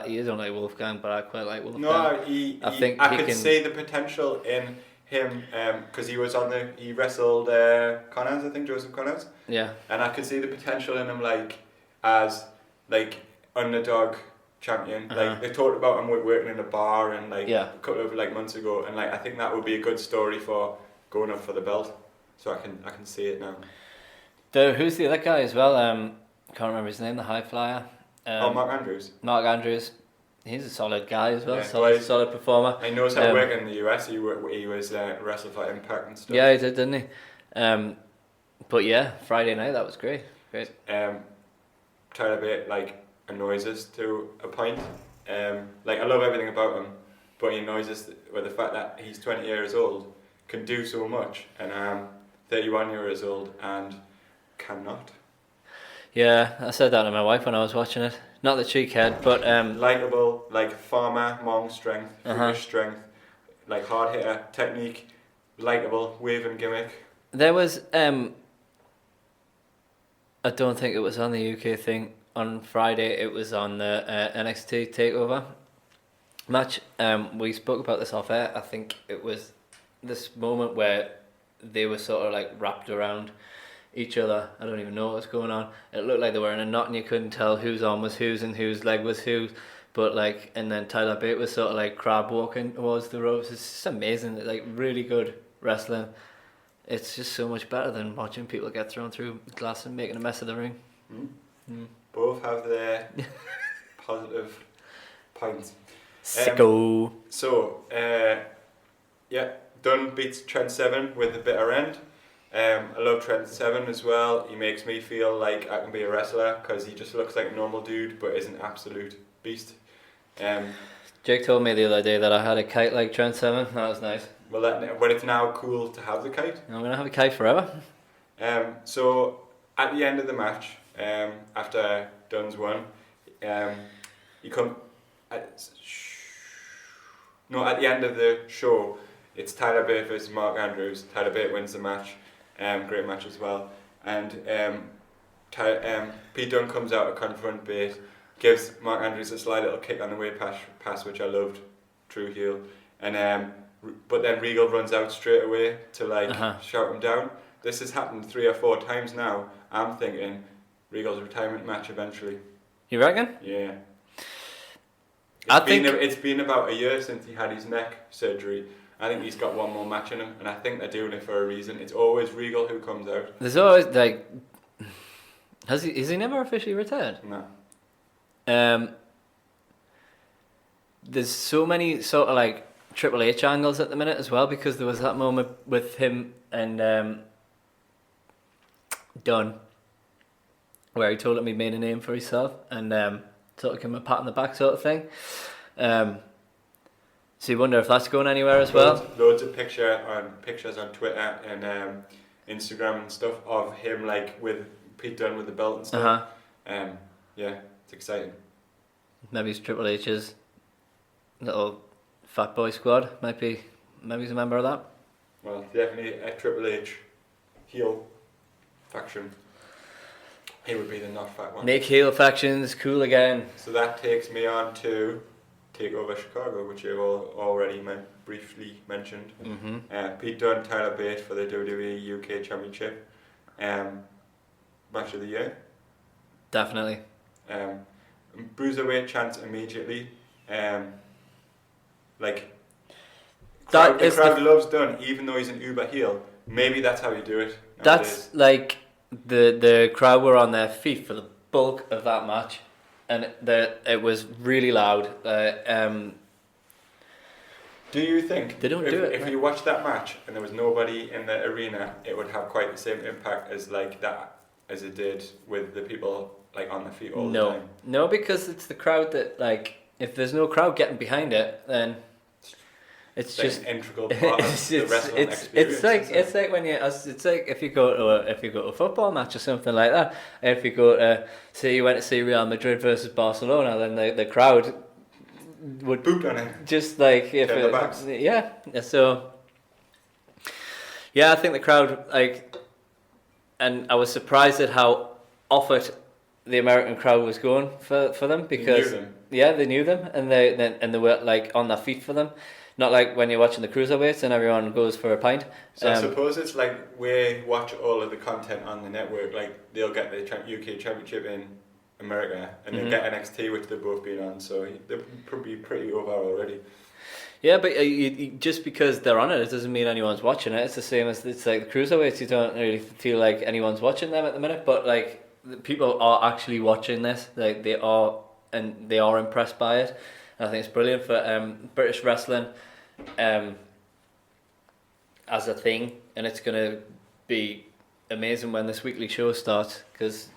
He is only Wolfgang, but I quite like Wolfgang. No, I could can see the potential in him, because he wrestled Connors, I think, Joseph Connors. Yeah. And I could see the potential in him like as like underdog champion. Like they talked about him working in a bar and like a couple of like months ago, and like I think that would be a good story for going up for the belt. So I can see it now. Who's the other guy as well? Can't remember his name. The high flyer. Mark Andrews. Mark Andrews. He's a solid guy as well. Yeah, solid performer. He knows how to work in the US. He was wrestled for Impact and stuff. Yeah, he did, didn't he? But yeah, Friday night that was great. Great. Tyler Bate like annoys us to a point. Like I love everything about him, but he annoys us with the fact that he's 20 years old, can do so much, and I'm 31 years old and cannot. Yeah, I said that to my wife when I was watching it. Not that she cared, but likeable, like farmer, long strength, freakish strength, like hard hitter, technique, likeable, waving gimmick. There was I don't think it was on the UK thing on Friday. It was on the NXT takeover. match. We spoke about this off air. I think it was this moment where they were sort of like wrapped around each other. I don't even know what was going on. It looked like they were in a knot and you couldn't tell whose arm was whose and whose leg was whose. But like, and then Tyler Bate was sort of like crab walking towards the ropes. It's just amazing. Like really good wrestling. It's just so much better than watching people get thrown through glass and making a mess of the ring. Both have their positive points. Sicko. Dunn beats Trent Seven with the bitter end. I love Trent Seven as well. He makes me feel like I can be a wrestler because he just looks like a normal dude but is an absolute beast. Jake told me the other day that I had a kite like Trent Seven. That was nice. Well, but it's now cool to have the kite. I'm going to have a kite forever. So at the end of the match, after Dunn's won, you come... At the end of the show, it's Tyler Bate versus Mark Andrews. Tyler Bate wins the match. Great match as well. And Pete Dunne comes out to confront Bate, gives Mark Andrews a sly little kick on the way pass, which I loved. True heel. And but then Regal runs out straight away to shout him down. This has happened 3 or 4 times now. I'm thinking Regal's retirement match eventually. You reckon? Yeah. I It's been about a year since he had his neck surgery. I think he's got one more match in him, and I think they're doing it for a reason. It's always Regal who comes out. There's always like, is he never officially retired? No. There's so many sort of like Triple H angles at the minute as well, because there was that moment with him and Dunn where he told him he made a name for himself and sort of give him a pat on the back sort of thing. So you wonder if that's going anywhere as well. Loads of pictures on Twitter and Instagram and stuff of him like with Pete Dunne with the belt and stuff. Yeah, it's exciting. Maybe it's Triple H's little fat boy squad. Maybe he's a member of that. Well, definitely a Triple H heel faction. He would be the not fat one. Make heel factions cool again. So that takes me on to TakeOver Chicago, which you've already briefly mentioned. Pete Dunne, Tyler Bate for the WWE UK Championship. Match of the year. Definitely. Bruiserweight chance immediately. The crowd loves Dunne, even though he's an uber heel. Maybe that's how you do it nowadays. That's like the crowd were on their feet for the bulk of that match, and it was really loud. Do you think they don't do it? If you watched that match and there was nobody in the arena, it would have quite the same impact as it did with the people like on the feet all the time? No, because it's the crowd that like. If there's no crowd getting behind it, then it's just an integral part of the wrestling experience. It's like when it's like if you go to a football match or something like that. If you go to say you went to see Real Madrid versus Barcelona, then the crowd would boot on it. Just like if so. Yeah, I think the crowd and I was surprised at how off it the American crowd was going for them because they knew them and they were like on their feet for them. Not like when you're watching the cruiserweights and everyone goes for a pint. So I suppose it's like we watch all of the content on the network. Like they'll get the UK Championship in America and they'll get NXT, which they've both been on. So they're probably pretty over already. Yeah, but just because they're on it doesn't mean anyone's watching it. It's the same as it's like the cruiserweights. You don't really feel like anyone's watching them at the minute, but like. People are actually watching this, like they are impressed by it. And I think it's brilliant for British wrestling as a thing, and it's gonna be amazing when this weekly show starts because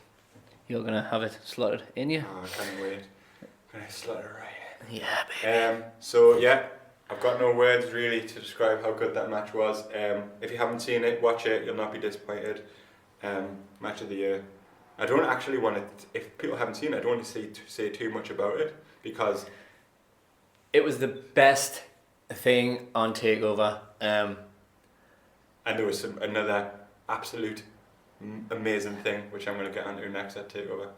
you're gonna have it slotted in you. Oh, I can't wait. I'm gonna slot it right in. Yeah, baby. So yeah, I've got no words really to describe how good that match was. If you haven't seen it, watch it. You'll not be disappointed. Match of the year. I don't actually want to, if people haven't seen it, I don't want to say too much about it because it was the best thing on TakeOver. And there was another absolute amazing thing which I'm going to get onto next at TakeOver.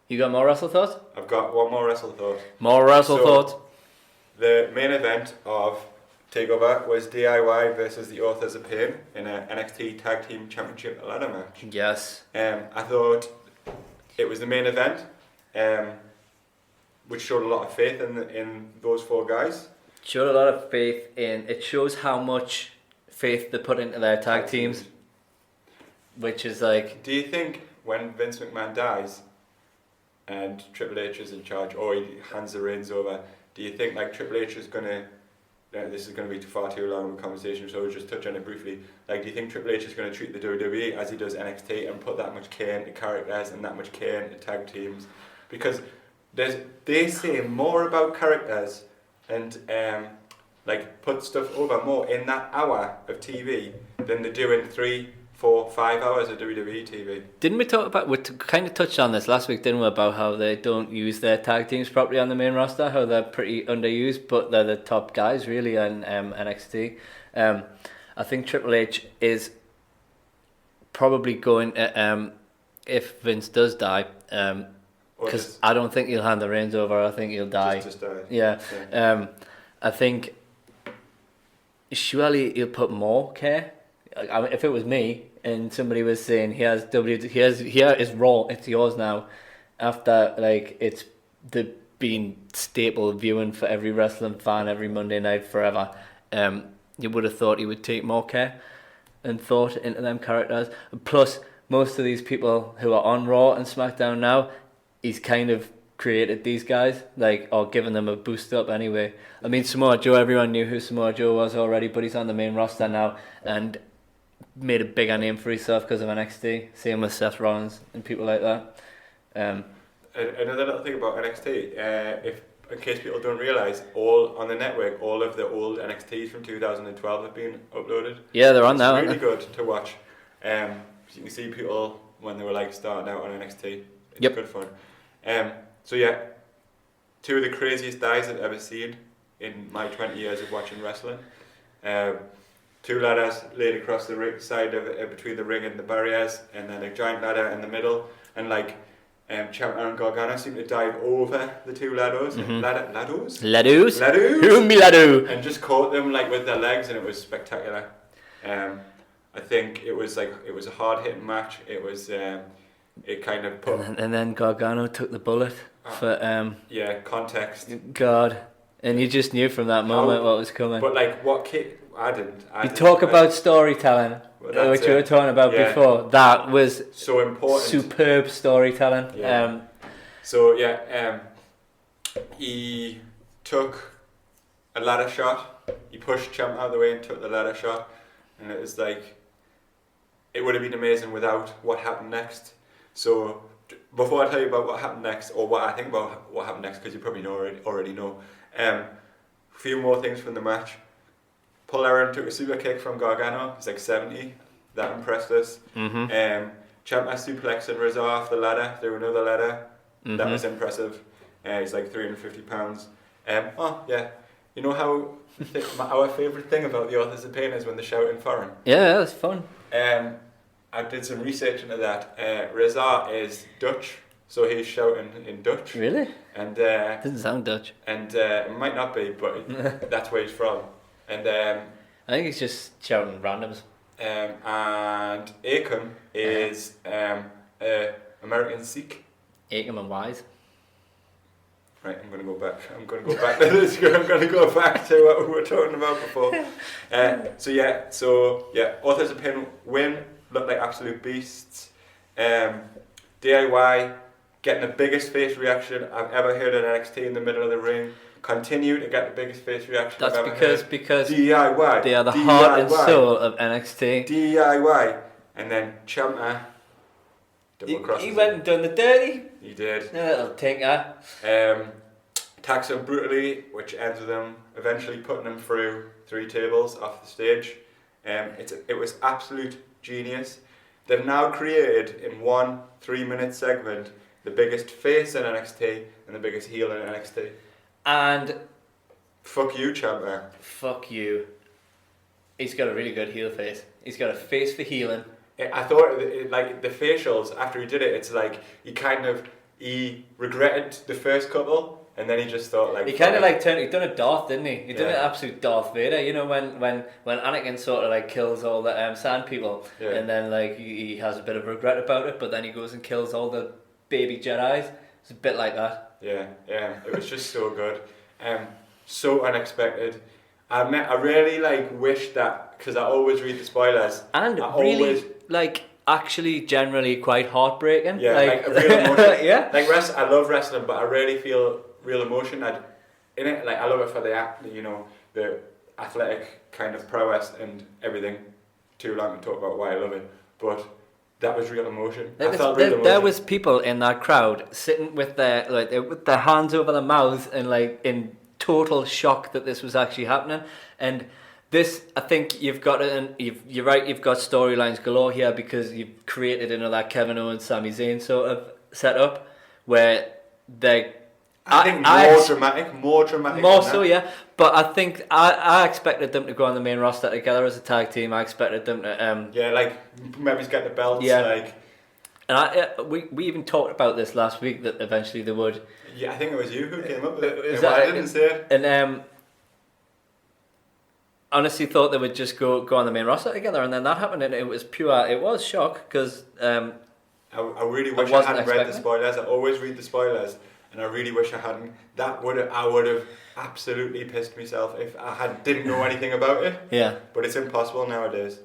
You got more WrestleThoughts? I've got one more WrestleThought. More WrestleThoughts. the main event of TakeOver was DIY versus the Authors of Pain in a NXT Tag Team Championship ladder match. Yes. I thought it was the main event, which showed a lot of faith in those four guys. Showed a lot of faith in. It shows how much faith they put into their tag teams, which is like. Do you think when Vince McMahon dies, and Triple H is in charge, or he hands the reins over, do you think like Triple H is gonna? This is going to be far too long of a conversation, so I'll just touch on it briefly. Like, do you think Triple H is going to treat the WWE as he does NXT and put that much care into characters and that much care into tag teams? Because they say more about characters and like put stuff over more in that hour of TV than they do in 3, 4, 5 hours of WWE TV. Didn't we talk about, we kind of touched on this last week, didn't we, about how they don't use their tag teams properly on the main roster, how they're pretty underused, but they're the top guys really in NXT. I think Triple H is probably going to, if Vince does die, because I don't think he'll hand the reins over, I think he'll die. Just die. Yeah. I think surely he'll put more care. I mean, if it was me and somebody was saying here is Raw, it's yours now, after like it's been staple viewing for every wrestling fan every Monday night forever, you would have thought he would take more care and thought into them characters. Plus, most of these people who are on Raw and SmackDown now, he's kind of created these guys, like, or given them a boost up anyway. I mean, Samoa Joe, everyone knew who Samoa Joe was already, but he's on the main roster now and made a bigger name for himself because of NXT. Same with Seth Rollins and people like that. Another little thing about NXT, if in case people don't realise, all on the network, all of the old NXTs from 2012 have been uploaded. Yeah, they're on now. It's really good to watch. You can see people when they were like starting out on NXT. It's good fun. So yeah, two of the craziest dives I've ever seen in my 20 years of watching wrestling. Two ladders laid across the ring side of between the ring and the barriers, and then a giant ladder in the middle, and like Ciampa and Gargano seemed to dive over the two ladders, ladders, and just caught them like with their legs, and it was spectacular. I think it was a hard hitting match. It was it kind of put and then Gargano took the bullet for context. God, and you just knew from that moment what was coming. But like what kid. I didn't. About storytelling, which we were talking about before. That was so important. Superb storytelling. Yeah. He took a ladder shot. He pushed Ciampa out of the way and took the ladder shot, and it was like it would have been amazing without what happened next. So before I tell you about what happened next, or what I think about what happened next, because you probably already know, a few more things from the match. Paul Aaron took a super kick from Gargano. He's like 70. That impressed us. Ciampa suplexed Rezar off the ladder through another ladder. That was impressive. He's like 350 pounds. You know how our favourite thing about the Authors of Pain is when they shout in foreign? Yeah, that's fun. I did some research into that. Rezar is Dutch, so he's shouting in Dutch. Really? And doesn't sound Dutch. And it might not be, but that's where he's from. And I think he's just shouting randoms. And Akam is American Sikh. Akam and Wise. Right, I'm going to go back to this. I'm going to go back to what we were talking about before. Authors of Pain win. Look like absolute beasts. DIY getting the biggest face reaction I've ever heard in NXT in the middle of the ring. Continue to get the biggest face reaction I've ever heard. Because DIY. They are the heart and soul of NXT. DIY. And then Ciampa he went and done the dirty. He did. A little tinker. Attacks him brutally, which ends with him eventually putting him through 3 tables off the stage. It was absolute genius. They've now created in one 3-minute segment the biggest face in NXT and the biggest heel in NXT. And fuck you, Ciampa. Fuck you. He's got a really good heel face. He's got a face for healing. I thought like the facials after he did it, it's like he regretted the first couple, and then he just thought like... He kind of like he done a Darth, didn't he? He done an absolute Darth Vader, you know, when Anakin sort of like kills all the sand people, and then like he has a bit of regret about it, but then he goes and kills all the baby Jedis. It's a bit like that. Yeah, it was just so good. So unexpected. I really like wish that, because I always read the spoilers. And really like actually generally quite heartbreaking. Yeah, like a real emotion. Yeah. Like I love wrestling, but I really feel real emotion in it. Like I love it for the athletic kind of prowess and everything. Too long to talk about why I love it, but that was real emotion. I felt real emotion. There was people in that crowd sitting with their hands over their mouths and like in total shock that this was actually happening. And this, I think you've got it, and you're right. You've got storylines galore here because you've created another Kevin Owens, Sami Zayn sort of setup where they. I think more dramatic. More so, yeah. But I think I expected them to go on the main roster together as a tag team. I expected them to. Like maybe get the belts. Yeah. Like. And we even talked about this last week that eventually they would. Yeah, I think it was you who came up with it. I didn't say it. And honestly thought they would just go on the main roster together, and then that happened, and it was shock because I really wish I hadn't read the spoilers. I always read the spoilers, and I really wish I hadn't. I would have absolutely pissed myself if I didn't know anything about it. Yeah. But it's impossible nowadays.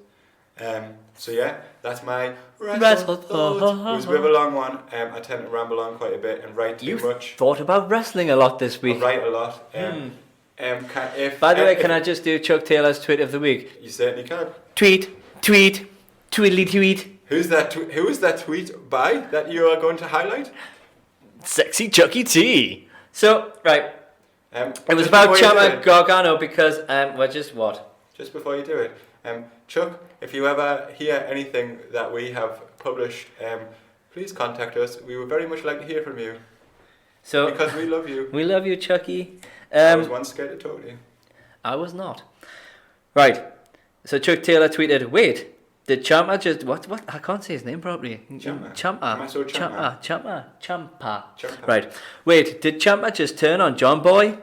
So yeah, that's my WrestleThoughts. It was a bit of a long one. I tend to ramble on quite a bit and write too much. Thought about wrestling a lot this week. I write a lot. By the way, can I just do Chuck Taylor's tweet of the week? You certainly can. Tweet, tweedly tweet. Who is that tweet by that you are going to highlight? Sexy Chucky T. So, right. It was about Ciampa Gargano because, Just before you do it, Chuck, if you ever hear anything that we have published, please contact us. We would very much like to hear from you. So because we love you. We love you, Chucky. I was once scared to talk to you. I was not. Right. So Chuck Taylor tweeted, wait, did Ciampa just... What? I can't say his name properly. Ciampa. Right. Wait, did Ciampa just turn on John Boy?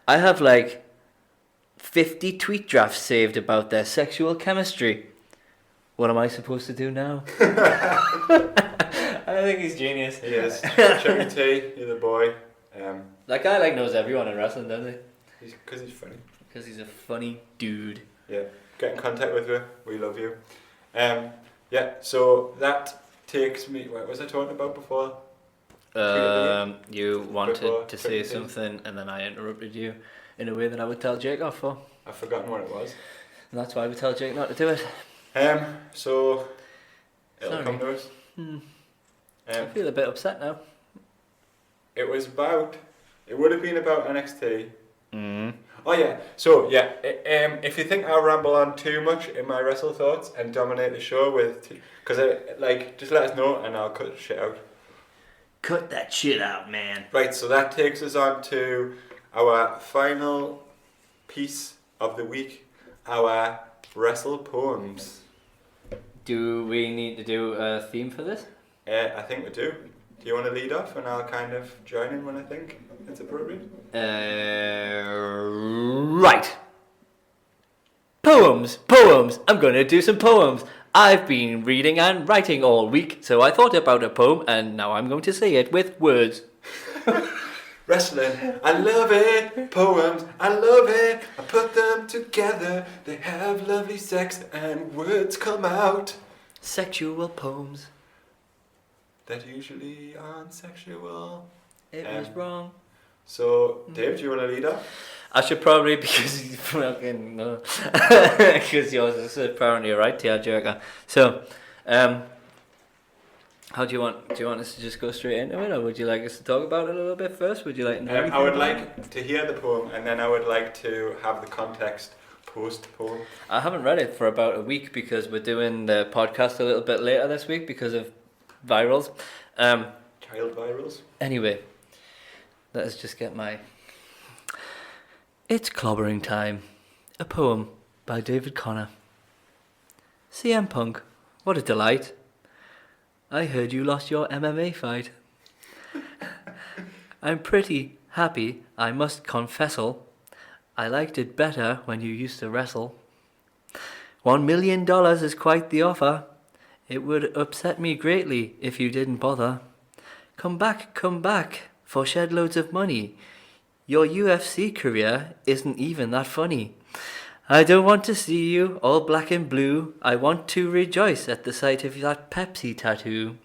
I have like 50 tweet drafts saved about their sexual chemistry. What am I supposed to do now? I think he's genius. He is. Chucky T, you're the boy. That guy knows everyone in wrestling, doesn't he? Because he's funny. Because he's a funny dude. Yeah. Get in contact with you. We love you. So that takes me... What was I talking about before? You wanted to say something and then I interrupted you in a way that I would tell Jake off for. I've forgotten what it was. And that's why we tell Jake not to do it. So it'll come to us. I feel a bit upset now. It would have been about NXT. Mm. Oh yeah, so yeah, if you think I ramble on too much in my WrestleThoughts and dominate the show just let us know and I'll cut shit out. Cut that shit out, man. Right, so that takes us on to our final piece of the week, our Wrestle Poems. Do we need to do a theme for this? I think we do. Do you want to lead off and I'll kind of join in when I think it's appropriate? Right. Poems. I'm going to do some poems. I've been reading and writing all week, so I thought about a poem and now I'm going to say it with words. Wrestling, I love it. Poems, I love it. I put them together. They have lovely sex and words come out. Sexual poems. That usually aren't sexual. It was wrong. So, Dave, do you want to lead off? I should probably, because you fucking know. Because yours is apparently a right tearjerker. So, how do you want us to just go straight into it, or would you like us to talk about it a little bit first? Would you like to know I would like to hear the poem, and then I would like to have the context post-poem. I haven't read it for about a week because we're doing the podcast a little bit later this week because of virals. Child virals? Anyway, let us just get my... It's clobbering time. A poem by David Connor. CM Punk, what a delight. I heard you lost your MMA fight. I'm pretty happy, I must confess. I liked it better when you used to wrestle. $1 million is quite the offer. It would upset me greatly if you didn't bother. Come back, for shed loads of money. Your UFC career isn't even that funny. I don't want to see you all black and blue. I want to rejoice at the sight of that Pepsi tattoo.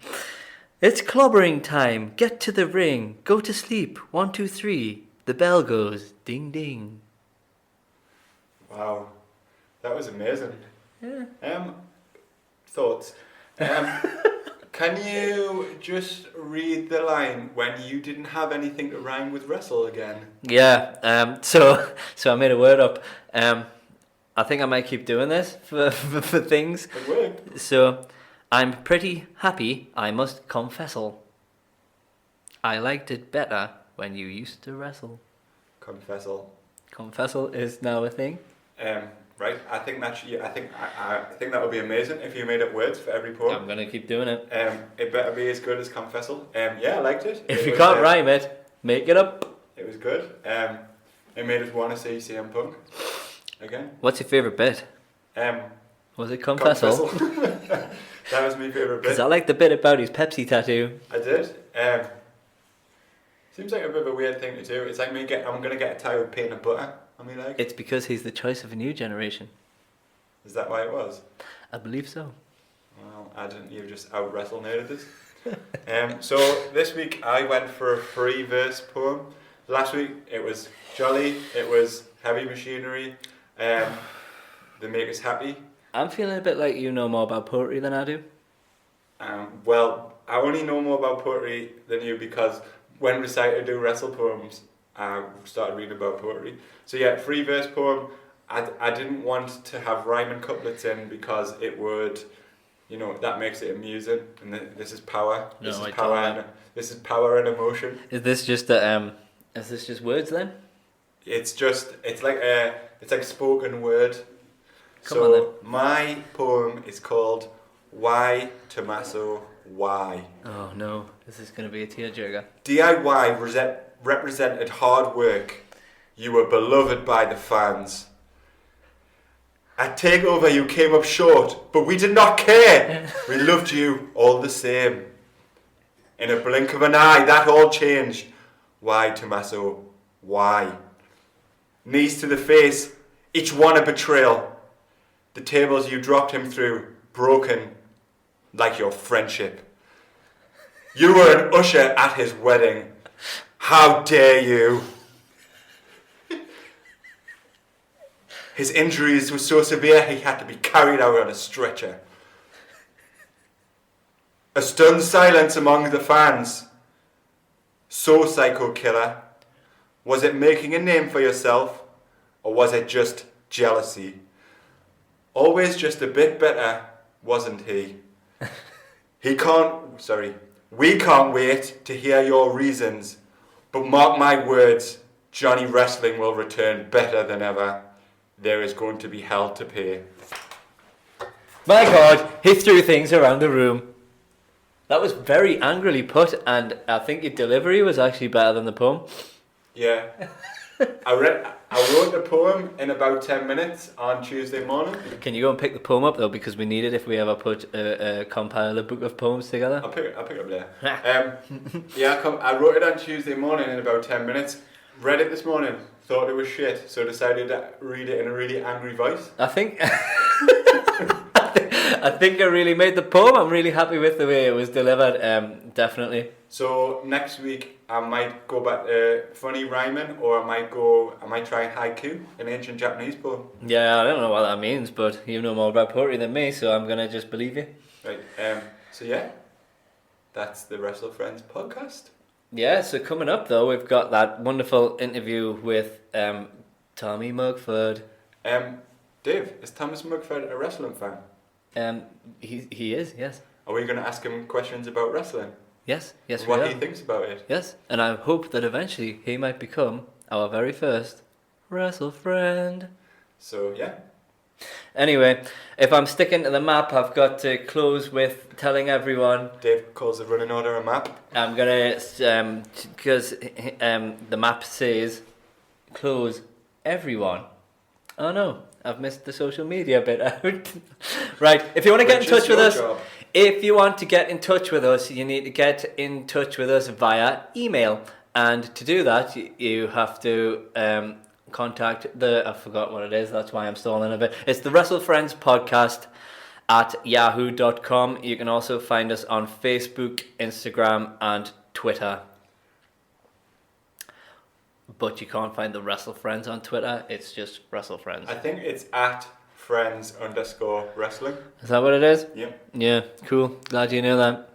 It's clobbering time. Get to the ring. Go to sleep. 1, 2, 3. The bell goes ding ding. Wow, that was amazing. Yeah. Thoughts. Can you just read the line when you didn't have anything to rhyme with wrestle again? Yeah. So I made a word up. I think I might keep doing this for things. It worked. So, I'm pretty happy, I must confess. I liked it better when you used to wrestle. Confessal. Confessal is now a thing. Right. I think that I think that would be amazing if you made up words for every poem. I'm gonna keep doing it. It better be as good as confessal. Yeah, I liked it. If you can't rhyme it, make it up. It was good. It made us want to see CM Punk again. What's your favourite bit? Was it confessal? That was my favourite bit. Because I like the bit about his Pepsi tattoo. I did. Seems like a bit of a weird thing to do. It's like I'm gonna get a tie with peanut butter on my leg. It's because he's the choice of a new generation. Is that why it was? I believe so. Well, I didn't. You just out wrestle nerded this. So this week I went for a 3-verse poem. Last week it was jolly. It was heavy machinery. They make us happy. I'm feeling a bit like you know more about poetry than I do. Well, I only know more about poetry than you because when we decided to do wrestle poems, I started reading about poetry. So yeah, 3-verse poem. I didn't want to have rhyming couplets in because it would, that makes it amusing. And this is power. This is power and emotion. Is this just words then? It's like spoken word. Come on then. My poem is called Why Tomasso Why. Oh no, this is going to be a tearjerker. DIY represented hard work. You were beloved by the fans. At TakeOver you came up short, but we did not care. We loved you all the same. In a blink of an eye, that all changed. Why, Tomasso? Why? Knees to the face, each one a betrayal. The tables you dropped him through, broken like your friendship. You were an usher at his wedding. How dare you? His injuries were so severe he had to be carried out on a stretcher. A stunned silence among the fans. So, psycho killer, was it making a name for yourself, or was it just jealousy? Always just a bit better, wasn't he? We can't wait to hear your reasons, but mark my words, Johnny Wrestling will return better than ever. There is going to be hell to pay. My God, he threw things around the room. That was very angrily put, and I think your delivery was actually better than the poem. Yeah. I wrote the poem in about 10 minutes on Tuesday morning. Can you go and pick the poem up though, because we need it if we ever compile a book of poems together? I'll pick it up there. I wrote it on Tuesday morning in about 10 minutes. Read it this morning, thought it was shit, so decided to read it in a really angry voice. I think I think I really made the poem. I'm really happy with the way it was delivered. Definitely. So next week I might go back to funny rhyming, or I might try haiku, an ancient Japanese poem. Yeah, I don't know what that means, but you know more about poetry than me, so I'm gonna just believe you. Right. So yeah, that's the WrestleFriends podcast. Yeah. So coming up though, we've got that wonderful interview with Tommy Mugford. Dave, is Thomas Mugford a wrestling fan? He is. Yes. Are we going to ask him questions about wrestling? Yes. What he thinks about it? Yes, and I hope that eventually he might become our very first Wrestle Friend. So yeah, Anyway, if I'm sticking to the map, I've got to close with telling everyone. Dave calls the running order a map. I'm gonna because the map says close everyone. Oh no, I've missed the social media bit out. Right, if you want to get in touch with us, if you want to get in touch with us, you need to get in touch with us via email. And to do that, you have to contact I forgot what it is, that's why I'm stalling a bit. It's the WrestleFriends Podcast at yahoo.com. You can also find us on Facebook, Instagram, and Twitter. But you can't find the WrestleFriends on Twitter, it's just WrestleFriends. I think it's at friends_wrestling. Is that what it is? Yeah. Yeah, cool. Glad you knew that.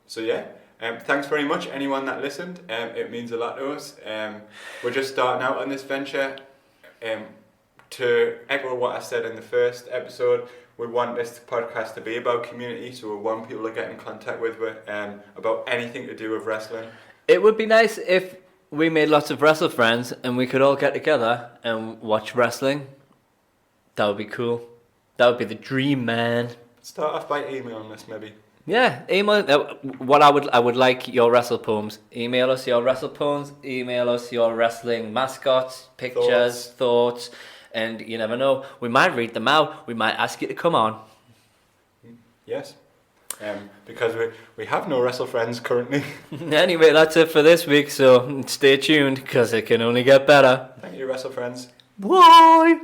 So yeah. Thanks very much, anyone that listened. It means a lot to us. We're just starting out on this venture. To echo what I said in the first episode, we want this podcast to be about community, so we want people to get in contact with about anything to do with wrestling. It would be nice if we made lots of WrestleFriends and we could all get together and watch wrestling. That would be cool. That would be the dream, man. Start off by emailing us, maybe. Yeah, email. What I would like your wrestle poems. Email us your wrestle poems. Email us your wrestling mascots, pictures, thoughts, and you never know. We might read them out. We might ask you to come on. Yes, because we have no WrestleFriends currently. Anyway, that's it for this week. So stay tuned because it can only get better. Thank you, WrestleFriends. Bye.